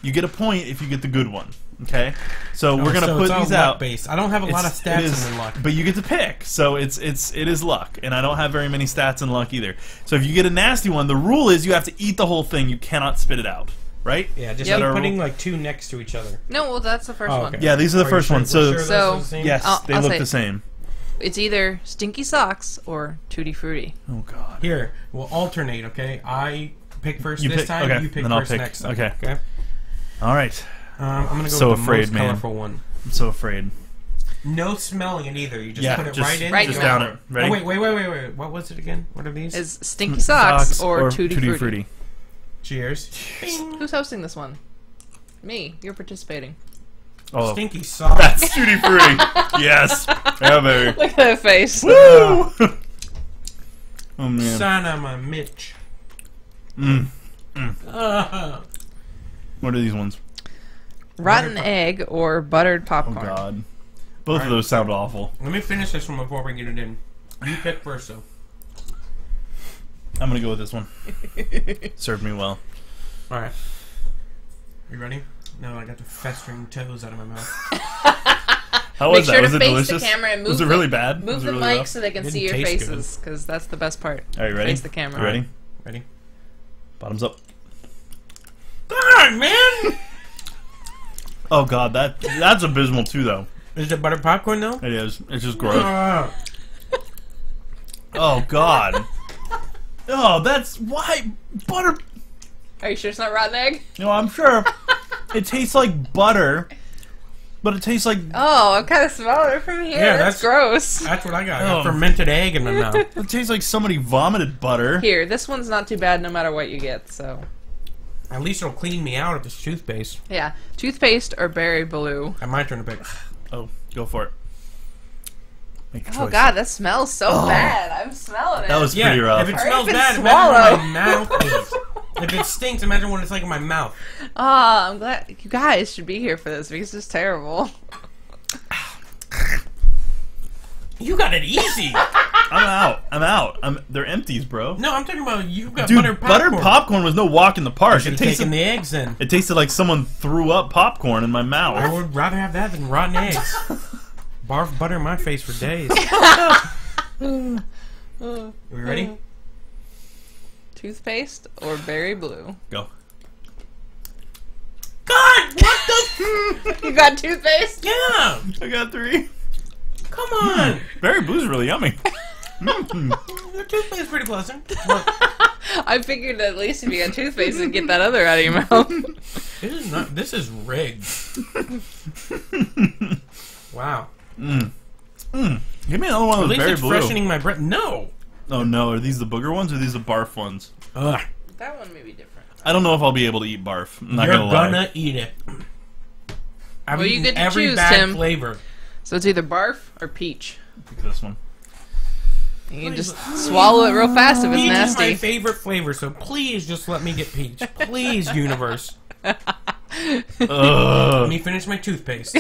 you get a point if you get the good one. Okay, so we're gonna So put it's all these luck out. based. I don't have a lot of It stats is- in luck. but you get to pick. So it is luck, and I don't have very many stats in luck either. So if you get a nasty one, the rule is you have to eat the whole thing. You cannot spit it out, right? Yeah, just Yep. keep Our putting rule- like 2 next to each other. No, well, that's the first Oh, one. okay. Yeah, these are the Are you first sure- ones. we're So sure those So- are the same? yes, I'll they look say- the same. It's either Stinky Socks or Tutti Frutti. Oh God. Here, we'll alternate, okay? I pick first You this pick- time, okay, you pick then I'll first pick. next time. Okay. Okay. All right. I'm gonna go So with the afraid, most man. colorful one. I'm so afraid. No smelling it either. You just Yeah, put it just- right in. right you Just go down for it. Ready? Oh, wait. What was it again? What are these? Is Stinky Socks or Tutti Frutti? Cheers. Who's hosting this one? Me. You're participating. Oh, Stinky Socks. that's Tutti Frutti. Yes. Yeah, baby. Look at that face. Woo! Oh man. Son of a Mitch. Mm. Uh, What are these ones? Rotten egg or buttered Oh popcorn. God. Both of those sound awful. let me finish this one before we get it in. You pick first, though. I'm gonna go with this one. Served me well. All right. You ready? No, I got the festering toes out of my mouth. How Make was sure that? Was to it face delicious? the camera and move was it the- really bad? Move Was it the really mic rough? so they can Didn't see your taste good. faces, because that's the best part. Are you ready? Face the camera. You ready? Ready? Bottoms up. God, man! Oh God, that's abysmal too, though. Is it buttered popcorn, though? It is. It's just gross. Uh, Oh God. Oh, that's why butter. Are you sure it's not rotten egg? No, I'm sure. It tastes like butter, but it tastes like Oh, I'm kind of smelling it from here. Yeah, that's that's- gross. that's what I got. I Oh. got fermented egg in my mouth. it tastes like somebody vomited butter. Here, this one's not too bad no matter what you get, so. At least it'll clean me out if it's toothpaste. Yeah. Toothpaste or berry blue. My turn to pick. Oh, go for it. Make a Oh choice. god, that smells so bad. I'm smelling it. That was pretty rough. If it Hurry smells up and bad, swallow. imagine what my mouth is. If it stinks, imagine what it's like in my mouth. Oh, I'm glad you guys should be here for this because it's terrible. You got it easy. I'm out. They're empties, bro. No, I'm talking about you got Dude, buttered popcorn. buttered popcorn was no walk in the park. Should It have taken tasted, the eggs in. it tasted like someone threw up popcorn in my I mouth. would rather have that than rotten eggs. Barf butter in my face for days. Are we ready? Toothpaste or berry blue? Go. God, what the? You got toothpaste? Yeah, I got 3. come on. Berry blue's really yummy. Your toothpaste is pretty pleasant. I figured at least if you got toothpaste, you'd get that other out of your mouth. This is not. This is rigged. Wow. Give me another one At of those least berry it's blue. freshening my breath. No. Oh no, are these the booger ones or these the barf ones? Ugh. That one may be different. I don't know if I'll be able to eat barf. I'm not You're gonna gonna lie. eat it. I've Well, you eaten get to every choose, bad Tim. flavor. So it's either barf or peach. Pick this one. You can just swallow it real fast if it's Peach is my nasty. favorite flavor, so please just let me get peach. Please, universe. Let me finish my toothpaste.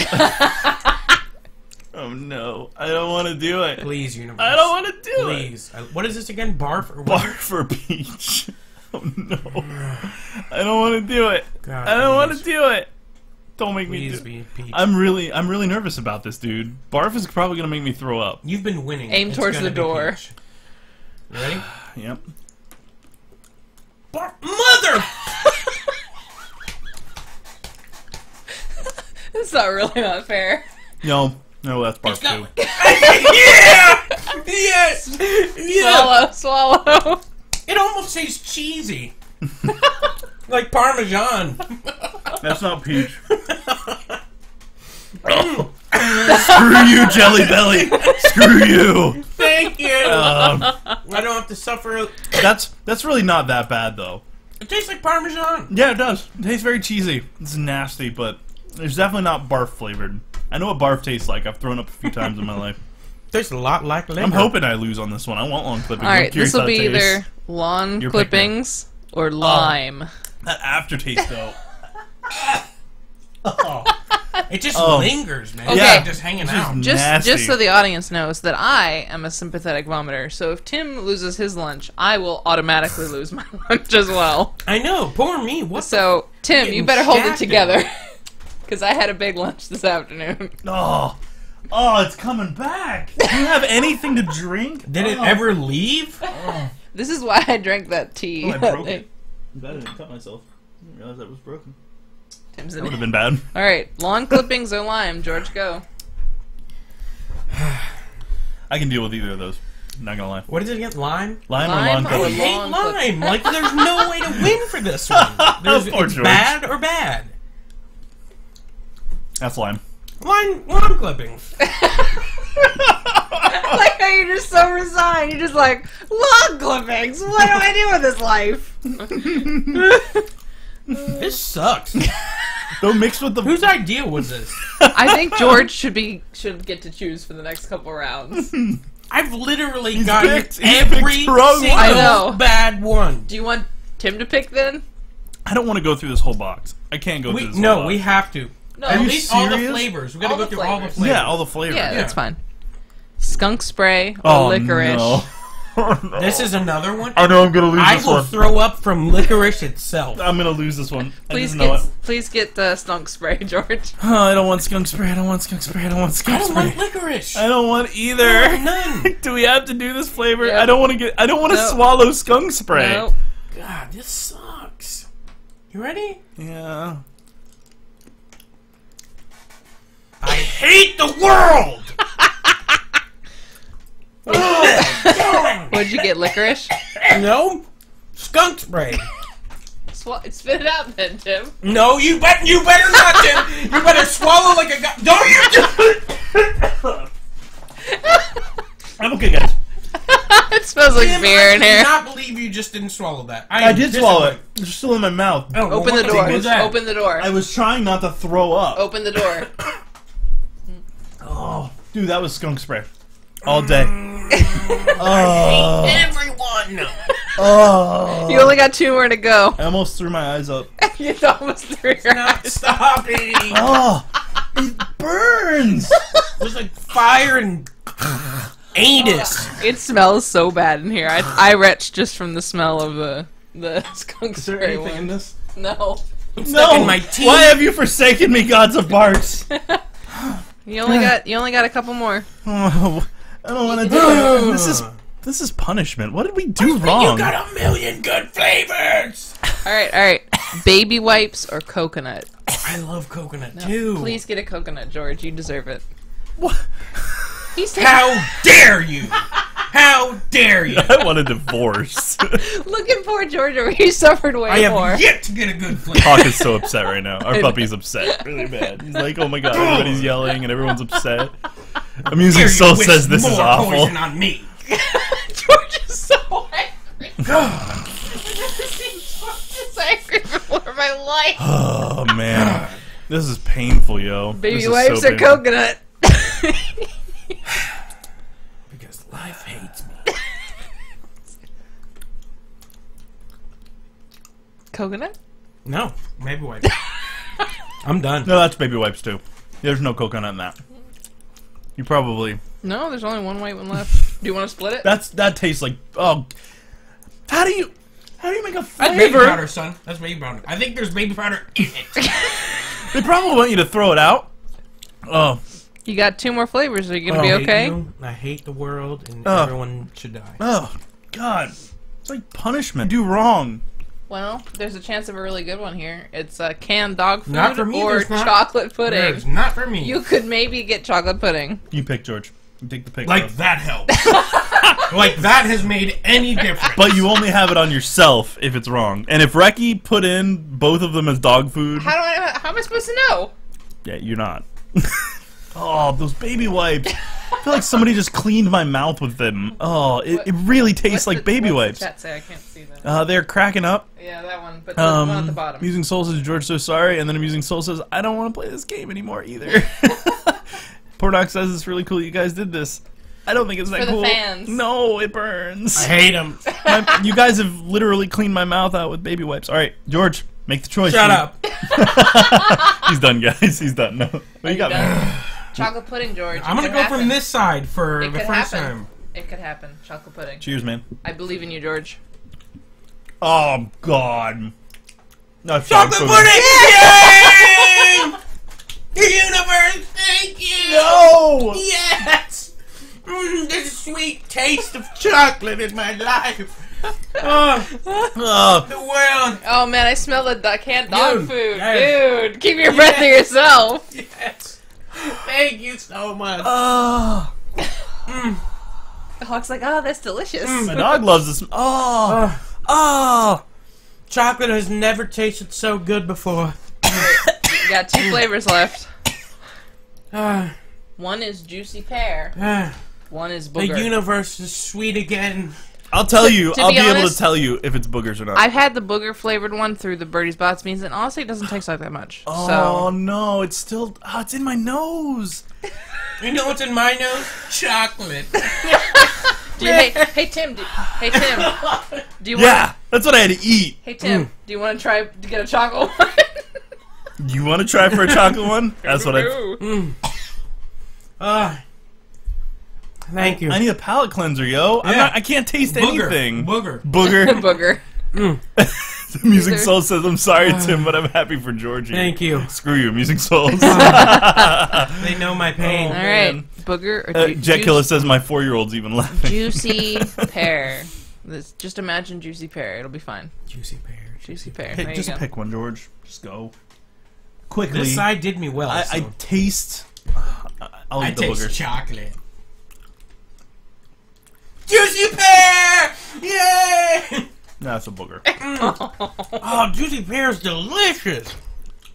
Oh no, I don't want to do it. Please, universe. I don't want to do Please. What is this again? Barf or what? Barf or peach? Oh no, I don't want to do it. God, I don't want to please. do it. Don't make me Please do be it. peach. I'm really nervous about this, dude. Barf is probably gonna make me throw up. You've been winning. Aim It's towards gonna the be door. peach. You ready? Yep. Barf. Mother! It's not really not fair. No, that's barf It's not- too. Yeah! Yes! Yeah! Swallow. It almost tastes cheesy. Like Parmesan. That's not peach. Screw you, Jelly Belly. Screw you. Thank you. I don't have to suffer. That's really not that bad though. It tastes like Parmesan. Yeah, it does. It tastes very cheesy. It's nasty, but it's definitely not barf flavored. I know what barf tastes like. I've thrown up a few times in my life. Tastes a lot like liquor. I'm hoping I lose on this one. I want lawn clippings. All I'm right, curious this will how it be tastes. either lawn Your pick, clippings or lime. That aftertaste though. It just Oh. lingers, man. Okay. Yeah, just hanging It's out. just- Nasty. Just so the audience knows that I am a sympathetic vomiter. So if Tim loses his lunch, I will automatically lose my lunch as well. I know. Poor me. What? So Tim, Getting you better hold it shafted. together because I had a big lunch this afternoon. Oh, it's coming back. Do you have anything to drink? Did it ever leave? This is why I drank that tea. Oh, I broke it. I'm glad I didn't cut myself. I didn't realize that was broken. Tim's That in would have it. been bad. All right, lawn clippings or lime? George, go. I can deal with either of those. Not gonna lie. What is it again? Lime? Lime, Lime or lawn or I clippings? hate lawn lime. Like, there's no way to win for this one. Poor It's George. bad or bad. That's lime. Lawn clippings. I like how you're just so resigned. You're just like, lawn clippings? What do I do with this life? This sucks. Don't mix with the. Whose idea was this? I think George should get to choose for the next couple rounds. I've literally He's gotten picked every the wrong single one. I know. bad one. Do you want Tim to pick then? I don't want to go through this whole box. I can't go through this whole No, box. we have to. No. At you least all the serious? flavors. We gotta All go the through all the flavors. flavors. Yeah, all the flavors. Yeah, Yeah. that's fine. Skunk spray or Oh, licorice. No. Oh, no. This is another one. I know I'm gonna lose I this will one. throw up from licorice itself. I'm gonna lose this one. I Please just know get the skunk spray, George. Oh, I don't want skunk spray. I don't want skunk spray. I don't want I skunk don't spray. want licorice. I don't want either. None. Do we have to do this flavor? Yep. I don't want to get. I don't want to Nope. swallow skunk spray. Nope. God, this sucks. You ready? Yeah. I hate the world. What'd you get, licorice? No, skunk spray. Spit it out then, Tim. No, you better not, Tim. You better swallow like a guy. Don't you do it. I'm okay, guys. It smells like Tim, beer in I here. cannot believe you just didn't swallow that. I did swallow it. It's still in my mouth. Oh, Open the door. was that? Open the door. I was trying not to throw up. Open the door. Oh, dude, that was skunk spray. All day. Oh. Everyone! Oh. You only got 2 more to go. I almost threw my eyes up. You almost threw your eyes. Stop eating! Oh, it burns. There's like fire and anus. It smells so bad in here. I retched just from the smell of the skunk Is there spray anything in one. this? No. It's stuck in my teeth. Why have you forsaken me, gods of parts? You only got a couple more. Oh, I don't want to do it. This is punishment. What did we do wrong? You got a million good flavors. All right. Baby wipes or coconut? I love coconut too. Please get a coconut, George. You deserve it. What? He's taking... How dare you? How dare you? I want a divorce. Looking for George over here suffered way I more. have yet to get a good flavor. Hawk is so upset right now. Our puppy's upset really bad. He's like, oh my god, everybody's yelling and everyone's upset. Amusing Here, Soul you wish says this is more awful. poison on me. George is so angry. I've never seen George this angry before in my life. Oh man, this is painful, yo. Baby This is wipes so or painful. coconut? Because life hates me. Coconut? No, maybe wait. I'm done. No, that's baby wipes too. There's no coconut in that. You probably No, there's only one white one left. Do you want to split it? that tastes like How do you make a That's baby flavor? powder, son. That's baby powder. I think there's baby powder in it. They probably want you to throw it out. Oh, You got 2 more flavors. Are you gonna be okay? I hate the world, and Ugh. everyone should die. oh, God! It's like punishment. Do wrong. Well, there's a chance of a really good one here. It's canned dog food Not for me, or there's not. chocolate pudding. It's not for me. You could maybe get chocolate pudding. You pick, George. You take the pick. Like that helps. Like that has made any difference. But you only have it on yourself if it's wrong. And if Reki put in both of them as dog food, How am I supposed to know? yeah, you're not. Oh, those baby wipes. I feel like somebody just cleaned my mouth with them. Oh, it really tastes like baby wipes. What's the chat say? I can't see that. They're cracking up. Yeah, that one. But the one at the bottom. Amusing Soul says, George, so sorry. And then Amusing Soul says, I don't want to play this game anymore either. Pordoc says, it's really cool you guys did this. I don't think it's that For the cool. fans. No, it burns. I hate them. You guys have literally cleaned my mouth out with baby wipes. All right, George, make the choice. Shut up. He's done, guys. He's done. No, what you got, man? Chocolate pudding, George. I'm gonna It go could from happen. this side for It the could first happen. time. It could happen. Chocolate pudding. Cheers, man. I believe in you, George. Oh God. No, Chocolate pudding! Yay! The universe, thank you! No! Yes! The sweet taste of chocolate in my life. Oh, the world. Oh man, I smell the canned dog Dude, food. yes. Dude, keep your breath to yourself. Yes. Thank you so much. Oh. The Hawk's like, oh, that's delicious. My dog loves this. Oh. Oh. Chocolate has never tasted so good before. You got 2 flavors left. Uh, One is juicy pear. One is the booger. universe is sweet again. I'll tell you. to I'll be be able to honest, tell you if it's boogers or not. I've had the booger flavored one through the Birdie's Bots beans, and honestly, it doesn't taste like that much. Oh So no! It's still. Oh, it's in my nose. You know what's in my nose? Chocolate. hey Tim, do you Yeah, that's what I had to eat. Hey Tim, do you want to try to get a chocolate one? You want to try for a chocolate one? That's what Thank you. I need a palate cleanser, yo. Yeah. I can't taste Booger. anything. Booger. Booger. Booger. The Amusing Soul says, I'm sorry, Tim, but I'm happy for Georgie. Thank you. Screw you, Amusing Souls. They know my pain. All man. right, booger or Jet Killer says my 4-year-old's even laughing. juicy pear. Just imagine juicy pear. It'll be fine. Juicy pear. Juicy pear. Hey, There you just go. pick one, George. Just go. Quickly. This side did me well. I so. taste... I'll I eat the taste booger. chocolate. Juicy pear! Yay! No, that's a booger. Oh, juicy pear is delicious.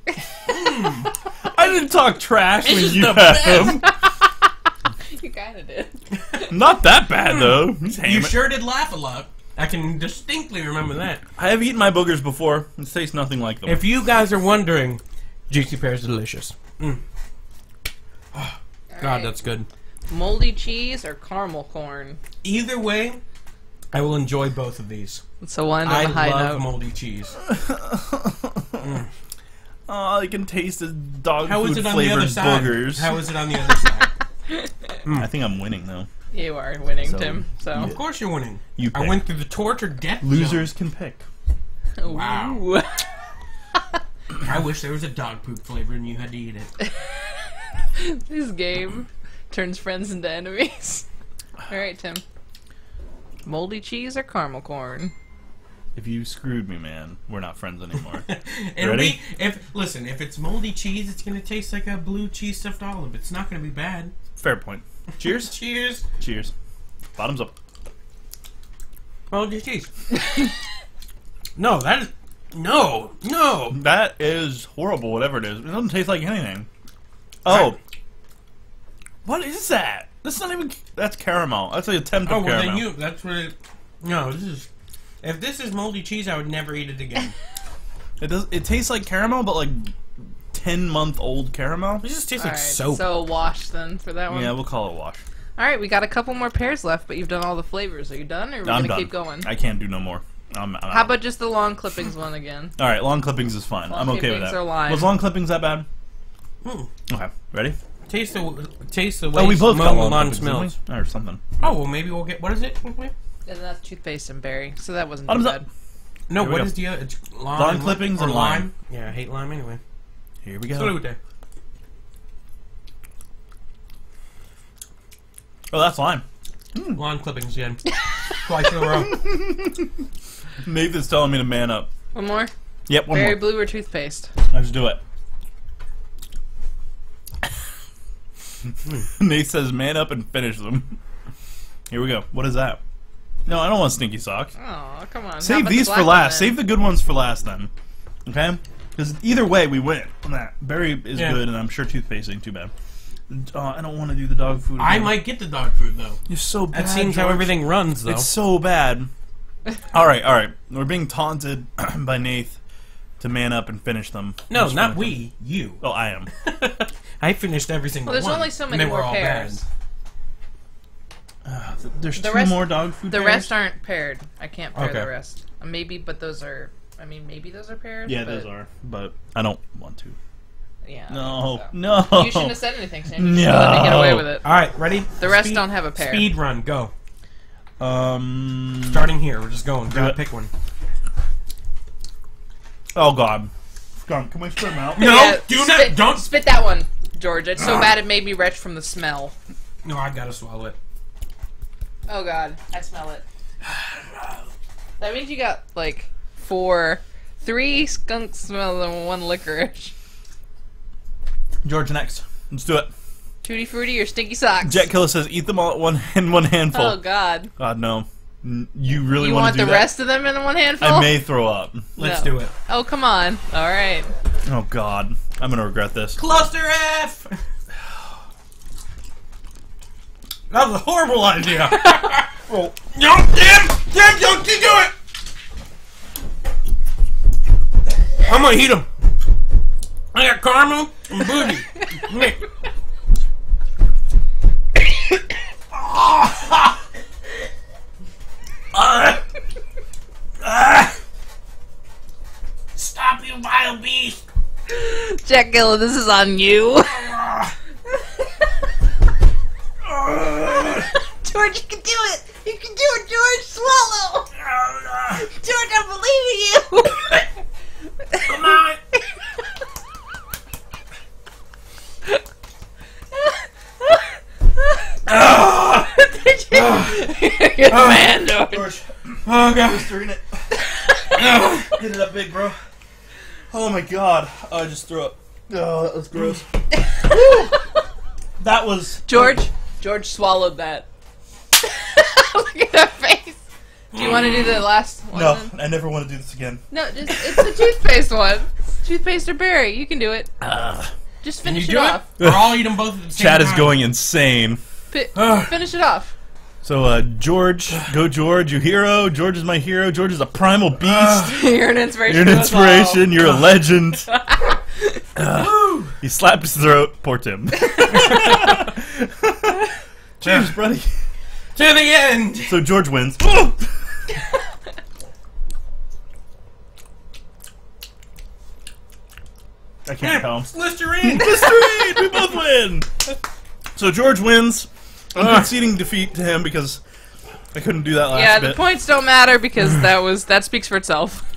I didn't talk trash This when is you the had him. You kind of did. Not that bad, though. He's You hamming. sure did laugh a lot. I can distinctly remember that. I have eaten my boogers before. It tastes nothing like them. If you guys are wondering, juicy pears delicious. Oh, God, right. that's good. Moldy cheese or caramel corn? Either way, I will enjoy both of these. So one on I the high love note. moldy cheese. Oh, I can taste the dog How is food it on the flavored other side? boogers. How is it on the other side? I think I'm winning though. You are winning, So, Tim. So Of course you're winning. You I pick. went through the torture death Losers can pick. Wow. Ooh. zone. I wish there was a dog poop flavor and you had to eat it. This game turns friends into enemies. All right, Tim. Moldy cheese or caramel corn? If you screwed me, man, we're not friends anymore. It'll Ready? be if it's moldy cheese, it's gonna taste like a blue cheese stuffed olive. It's not gonna be bad. Fair point. Cheers. Cheers. Cheers. Bottoms up. Moldy cheese. No, that is no. That is horrible, whatever it is. It doesn't taste like anything. Oh. What is that? That's not even... That's caramel. That's an attempt Oh of well, caramel. then that's what it. No, this is. If this is moldy cheese, I would never eat it again. It tastes like caramel, but like 10-month-old caramel. It just tastes All like right, soap. so a wash then for that one. Yeah, we'll call it a wash. All right, we got a couple more pairs left, but you've done all the flavors. Are you done, or are we I'm gonna done. keep going? I can't do no more. I'm How out. about just the long clippings one again? All right, long clippings is fine. Long I'm okay with clippings that. are lime. Was long clippings that bad? Mm. Okay, ready? Taste the waste Oh, we both got among long lawn clippings, smells. didn't we? Or something. Oh well, maybe we'll get. What is it? And that's toothpaste and berry, so that wasn't Bottoms too up. bad. No, Here we what go. is the other? It's lime, Lawn clippings or and lime. Yeah, I hate lime anyway. Here we go. Salute. Oh, that's lime. Lawn clippings again. Twice in a row. Nathan's telling me to man up. One more. Yep, one Berry more. blue or toothpaste? Let's do it. Nate says man up and finish them. Here we go. What is that? No, I don't want Stinky Socks. Oh, come on. How Save about the these black for one, last. then? Save the good ones for last then. Okay? Because either way, we win. Nah, berry is Yeah. good, and I'm sure toothpaste ain't too bad. I don't want to do the dog food. I again. might get the dog food though. You're so bad. That seems how George. everything runs though. It's so bad. Alright. We're being taunted by Nath to man up and finish them. No, Just not finish them. we. You. Oh, I am. I finished every single Well, there's one. only so and many they were more all pairs. There's The two rest- more dog food The pairs? rest aren't paired. I can't pair Okay. the rest. Maybe, but those are. I mean, maybe those are pairs. Yeah, but, those are. But I don't want to. Yeah. I No. think so. No. You shouldn't have said anything, Sam. You should let me get away with it. All right, ready? The rest don't have a pair. Speed run, go. Starting. Here, we're just going. Gotta it. pick one. Oh, God. Come on, can we split them out? No, Yeah, do spit, not. Don't. spit that one, George. It's so bad it made me retch from the smell. No, I gotta swallow it. Oh God, I smell it. That means you got like 3 skunk smells and 1 licorice. George, next. Let's do it. Tutti Frutti or Stinky Socks? Jet Killer says eat them all in one handful. Oh God. God, no. You really You want want to do the that? rest of them in 1 handful? I may throw up. Let's No. do it. Oh come on. All right. Oh, God. I'm going to regret this. Cluster F. That was a horrible idea. Oh. No, Tim, don't you do it. I'm gonna heat them. I got caramel and booty. Stop, you wild beast! Jack Gilla, this is on you. George, you can do it. You can do it, George. Swallow. George, I believe in you. Come on! You're the man, George. George, Oh god! stirring it. Hit it up big, bro. Oh, my God. Oh, I just threw up. Oh, that was gross. That was... George swallowed that. Look at that face. Do you want to do the last one? No, then? I never want to do this again. No, it's the toothpaste one. Toothpaste or berry. You can do it. Just Can you finish do it it? off. Or I'll eat them both at the same Chat time. is going insane. Finish it off. So, George, go George, you hero. George is my hero. George is a primal beast. You're an inspiration. You're an to us all. inspiration. You're a legend. He slapped his throat. Poor Tim. Cheers, buddy. To the end. So George wins. I can't tell him. Listerine. Listerine! We both win! So George wins. I'm conceding defeat to him because I couldn't do that last Yeah, bit. the points don't matter because that speaks for itself.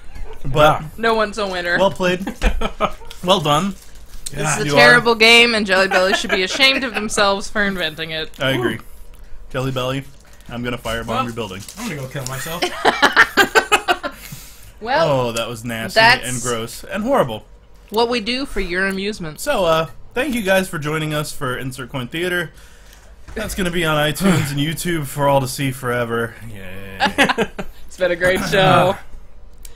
But No one's a winner. well played. Well done. This is a You terrible game, and Jelly Belly should be ashamed of themselves for inventing it. I agree. Jelly Belly, I'm gonna firebomb your building. I'm gonna go kill myself. Well, Oh, that was nasty That's- and gross and horrible. what we do for your amusement. So, thank you guys for joining us for Insert Coin Theater. That's gonna be on iTunes and YouTube for all to see forever. Yay. It's been a great show.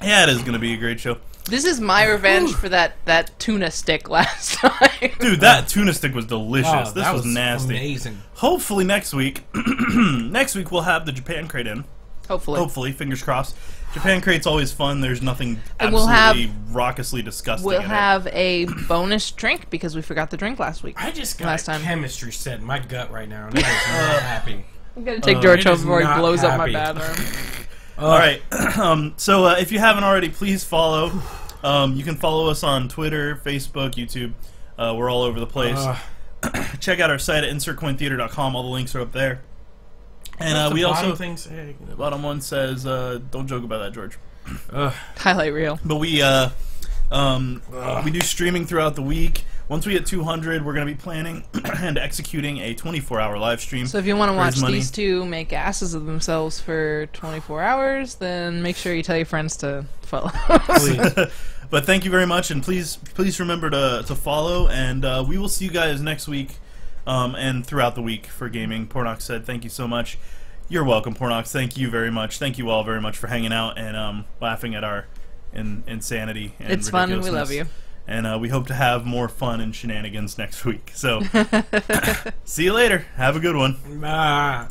Yeah, it is gonna be a great show. This is my revenge for that tuna stick last time. Dude, that tuna stick was delicious. Oh, This that was nasty. Amazing. Hopefully next week, next week we'll have the Japan crate in. Hopefully. Hopefully, fingers crossed. Japan crate's always fun. There's nothing And we'll absolutely raucously disgusting We'll in it. have a bonus drink because we forgot the drink last week. I just got Last a time. chemistry set in my gut right now, and it is not happy. I'm gonna take George it home is before he not blows up my happy. bathroom. All right. So if you haven't already, please follow. You can follow us on Twitter, Facebook, YouTube. We're all over the place. Check out our site at insertcointheater.com. All the links are up there. And we also things. the bottom one says, "Don't joke about that, George." Highlight reel. But we do streaming throughout the week. Once we hit 200, we're going to be planning and executing a 24-hour live stream. So if you want to watch Raise money. these two make asses of themselves for 24 hours, then make sure you tell your friends to follow. But thank you very much, and please remember to follow, and we will see you guys next week and throughout the week for gaming. Pornox said thank you so much. You're welcome, Pornox. Thank you very much. Thank you all very much for hanging out and laughing at our insanity and It's fun and we love you. And we hope to have more fun and shenanigans next week. So, see you later. Have a good one. Ah.